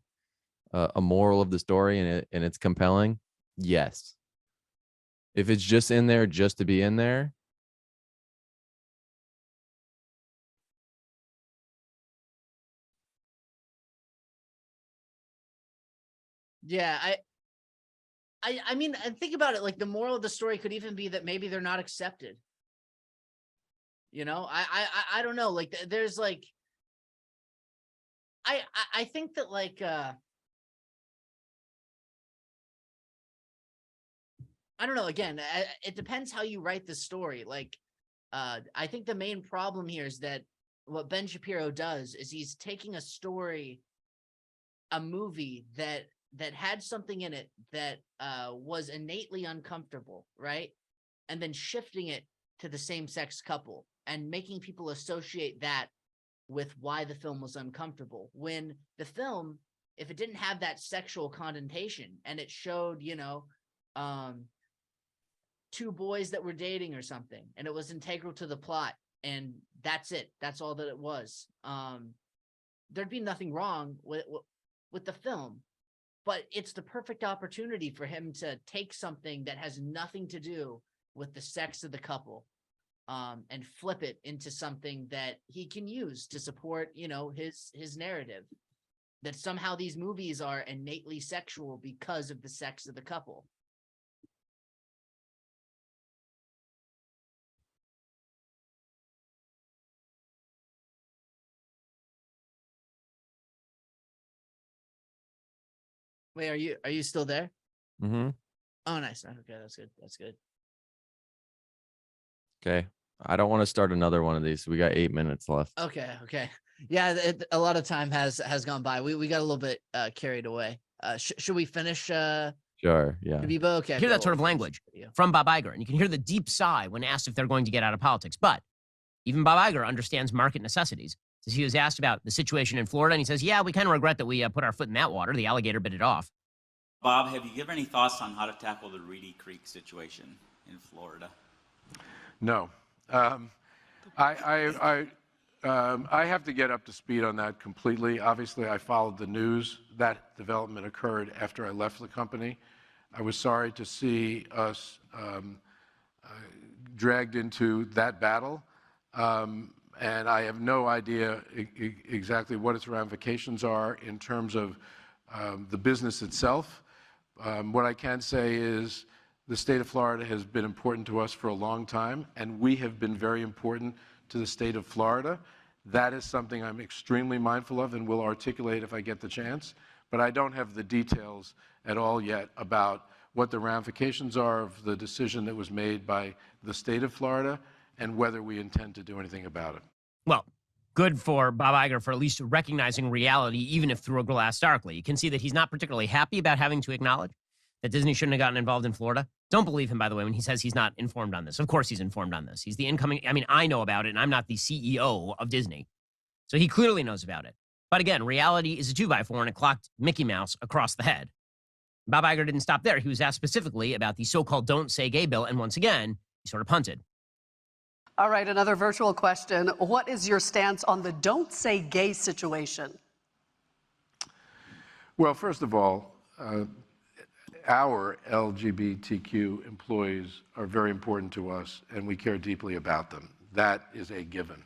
a moral of the story, and it's compelling. Yes. If it's just in there just to be in there, yeah, I mean, and think about it. Like, the moral of the story could even be that maybe they're not accepted. I don't know. Like, there's like, I think that like I don't know. Again, it depends how you write the story. Like, I think the main problem here is that what Ben Shapiro does is he's taking a story, a movie that had something in it that was innately uncomfortable, right? And then shifting it to the same-sex couple and making people associate that with why the film was uncomfortable. When the film, if it didn't have that sexual connotation and it showed, two boys that were dating or something, and it was integral to the plot, and that's it, that's all that it was, there'd be nothing wrong with the film. But it's the perfect opportunity for him to take something that has nothing to do with the sex of the couple, and flip it into something that he can use to support, his narrative, that somehow these movies are innately sexual because of the sex of the couple. Wait, are you still there? Mm-hmm. Oh, nice. Okay, that's good. That's good. Okay. I don't want to start another one of these. We got 8 minutes left. Okay, okay. Yeah, a lot of time has gone by. We got a little bit carried away. Should we finish? Sure. Yeah. Vivo? Okay. Hear okay, that sort of we'll finish language the video. from Bob Iger, and you can hear the deep sigh when asked if they're going to get out of politics. But even Bob Iger understands market necessities. So he was asked about the situation in Florida, and he says, "Yeah, we kind of regret that we put our foot in that water. The alligator bit it off." Bob, have you given any thoughts on how to tackle the Reedy Creek situation in Florida? No. I have to get up to speed on that completely. Obviously, I followed the news. That development occurred after I left the company. I was sorry to see us dragged into that battle. And I have no idea exactly what its ramifications are in terms of the business itself. What I can say is the state of Florida has been important to us for a long time, and we have been very important to the state of Florida. That is something I'm extremely mindful of and will articulate if I get the chance. But I don't have the details at all yet about what the ramifications are of the decision that was made by the state of Florida and whether we intend to do anything about it. Well, good for Bob Iger for at least recognizing reality, even if through a glass darkly. You can see that he's not particularly happy about having to acknowledge that Disney shouldn't have gotten involved in Florida. Don't believe him, by the way, when he says he's not informed on this. Of course he's informed on this. He's the incoming, I mean, I know about it, and I'm not the CEO of Disney. So he clearly knows about it. But again, reality is a 2x4, and it clocked Mickey Mouse across the head. Bob Iger didn't stop there. He was asked specifically about the so-called Don't Say Gay bill, and once again, he sort of punted. All right, another virtual question. What is your stance on the Don't Say Gay situation? Well, first of all, our LGBTQ employees are very important to us, and we care deeply about them. That is a given.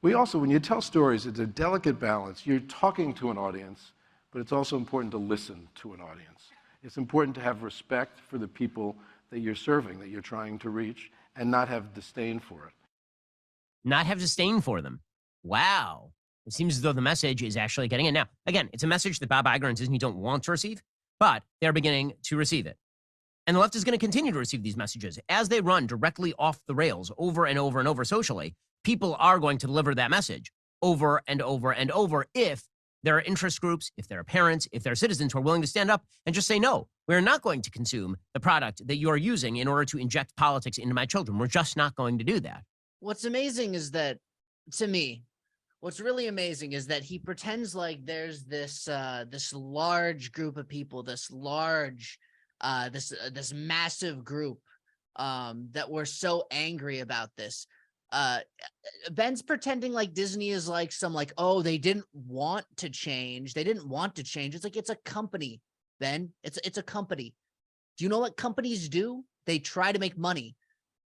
We also, when you tell stories, it's a delicate balance. You're talking to an audience, but it's also important to listen to an audience. It's important to have respect for the people that you're serving, that you're trying to reach, and not have disdain for it. Not have disdain for them. Wow. It seems as though the message is actually getting in. Now, again, it's a message that Bob Iger and Disney don't want to receive, but they're beginning to receive it. And the left is going to continue to receive these messages. As they run directly off the rails over and over and over socially, people are going to deliver that message over and over and over if there are interest groups, if there are parents, if there are citizens who are willing to stand up and just say, no, we're not going to consume the product that you are using in order to inject politics into my children. We're just not going to do that. What's amazing is that, to me, what's really amazing is that he pretends like there's this this large group of people, this massive group that were so angry about this. Ben's pretending like Disney is like some like, oh, they didn't want to change. They didn't want to change. It's like, it's a company, Ben. It's a company. Do you know what companies do? They try to make money.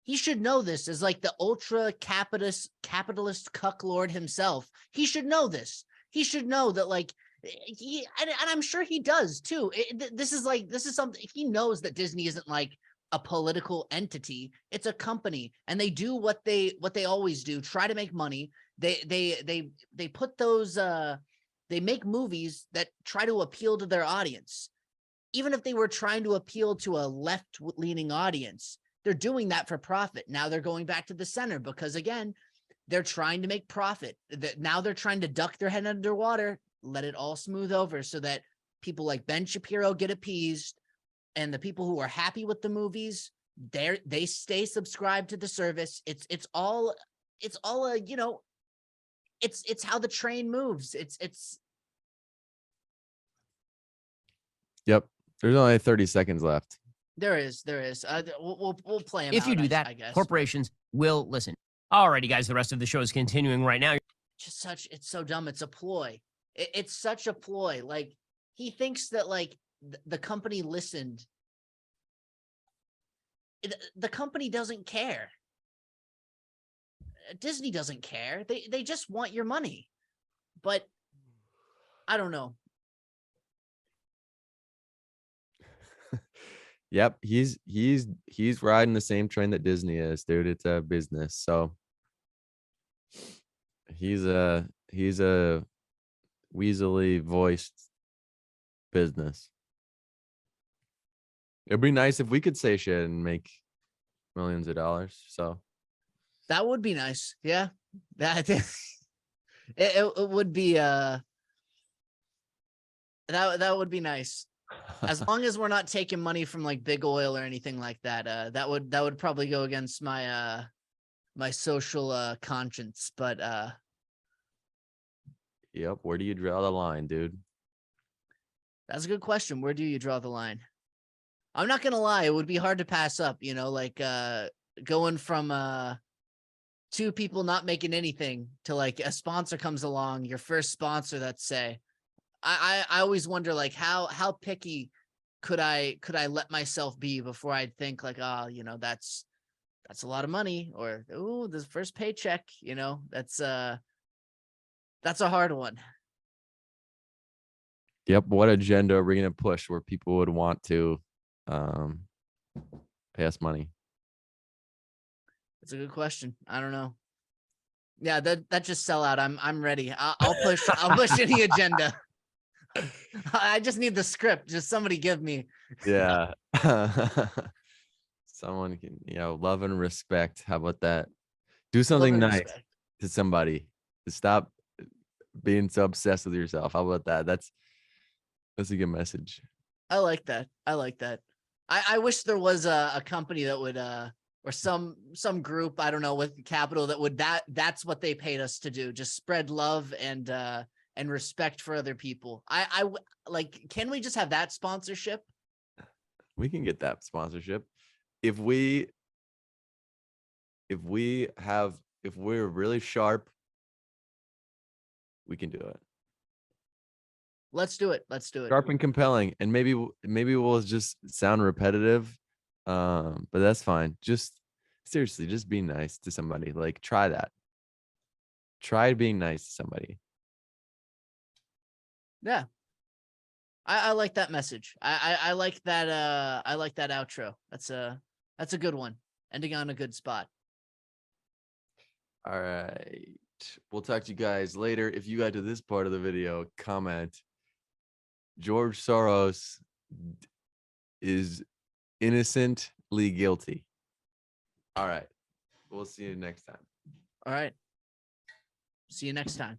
He should know this as like the ultra capitalist cucklord himself. He should know this. He should know that, like, and I'm sure he does too. This is something he knows, that Disney isn't like a political entity. It's a company, and they do what they always do: try to make money. They put those they make movies that try to appeal to their audience. Even if they were trying to appeal to a left-leaning audience, they're doing that for profit. Now they're going back to the center because, again, they're trying to make profit. Now they're trying to duck their head underwater, let it all smooth over so that people like Ben Shapiro get appeased, and the people who are happy with the movies, they stay subscribed to the service. It's all a, you know, it's how the train moves. It's Yep. There's only 30 seconds left. There is. We'll play them If you out, do I that, guess. corporations will listen. Alrighty, guys, the rest of the show is continuing right now. It's so dumb. It's a ploy. It's such a ploy. Like, he thinks that, like, the company listened. The company doesn't care. Disney doesn't care. They just want your money. But I don't know. Yep, he's riding the same train that Disney is, dude. It's a business. So he's a weaselly voiced business. It'd be nice if we could say shit and make millions of dollars. So That would be nice. Yeah. That it would be that would be nice. As long as we're not taking money from like big oil or anything like that. That would probably go against my my social conscience, but yep. Where do you draw the line, dude? that's a good question. Where do you draw the line? I'm not gonna lie, it would be hard to pass up, you know, like going from two people not making anything to like a sponsor comes along, your first sponsor, let's say. I always wonder like how picky could I let myself be before I'd think like, oh, you know, that's a lot of money, or oh, this first paycheck, you know, that's a hard one. Yep. What agenda are we gonna push where people would want to pay us money? That's a good question. I don't know. Yeah, that just sell out. I'm ready. I'll push any agenda. I just need the script. Just somebody give me. Yeah. Someone can, love and respect. How about that? Do something and nice respect. to somebody. Stop being so obsessed with yourself. How about that? That's a good message. I like that. I like that. I wish there was a company that would or some group, I don't know, with capital that would that's what they paid us to do. Just spread love and respect for other people. I like, can we just have that sponsorship? We can get that sponsorship if we're really sharp. We can do it. Let's do it. Let's do it. Sharp and compelling, and maybe we'll just sound repetitive, but that's fine. Just seriously, just be nice to somebody. Like, try that. Try being nice to somebody. Yeah. I like that message. I like that I like that outro. That's a good one. Ending on a good spot. All right. We'll talk to you guys later. If you got to this part of the video, comment. George Soros is innocently guilty. All right. We'll see you next time. All right. See you next time.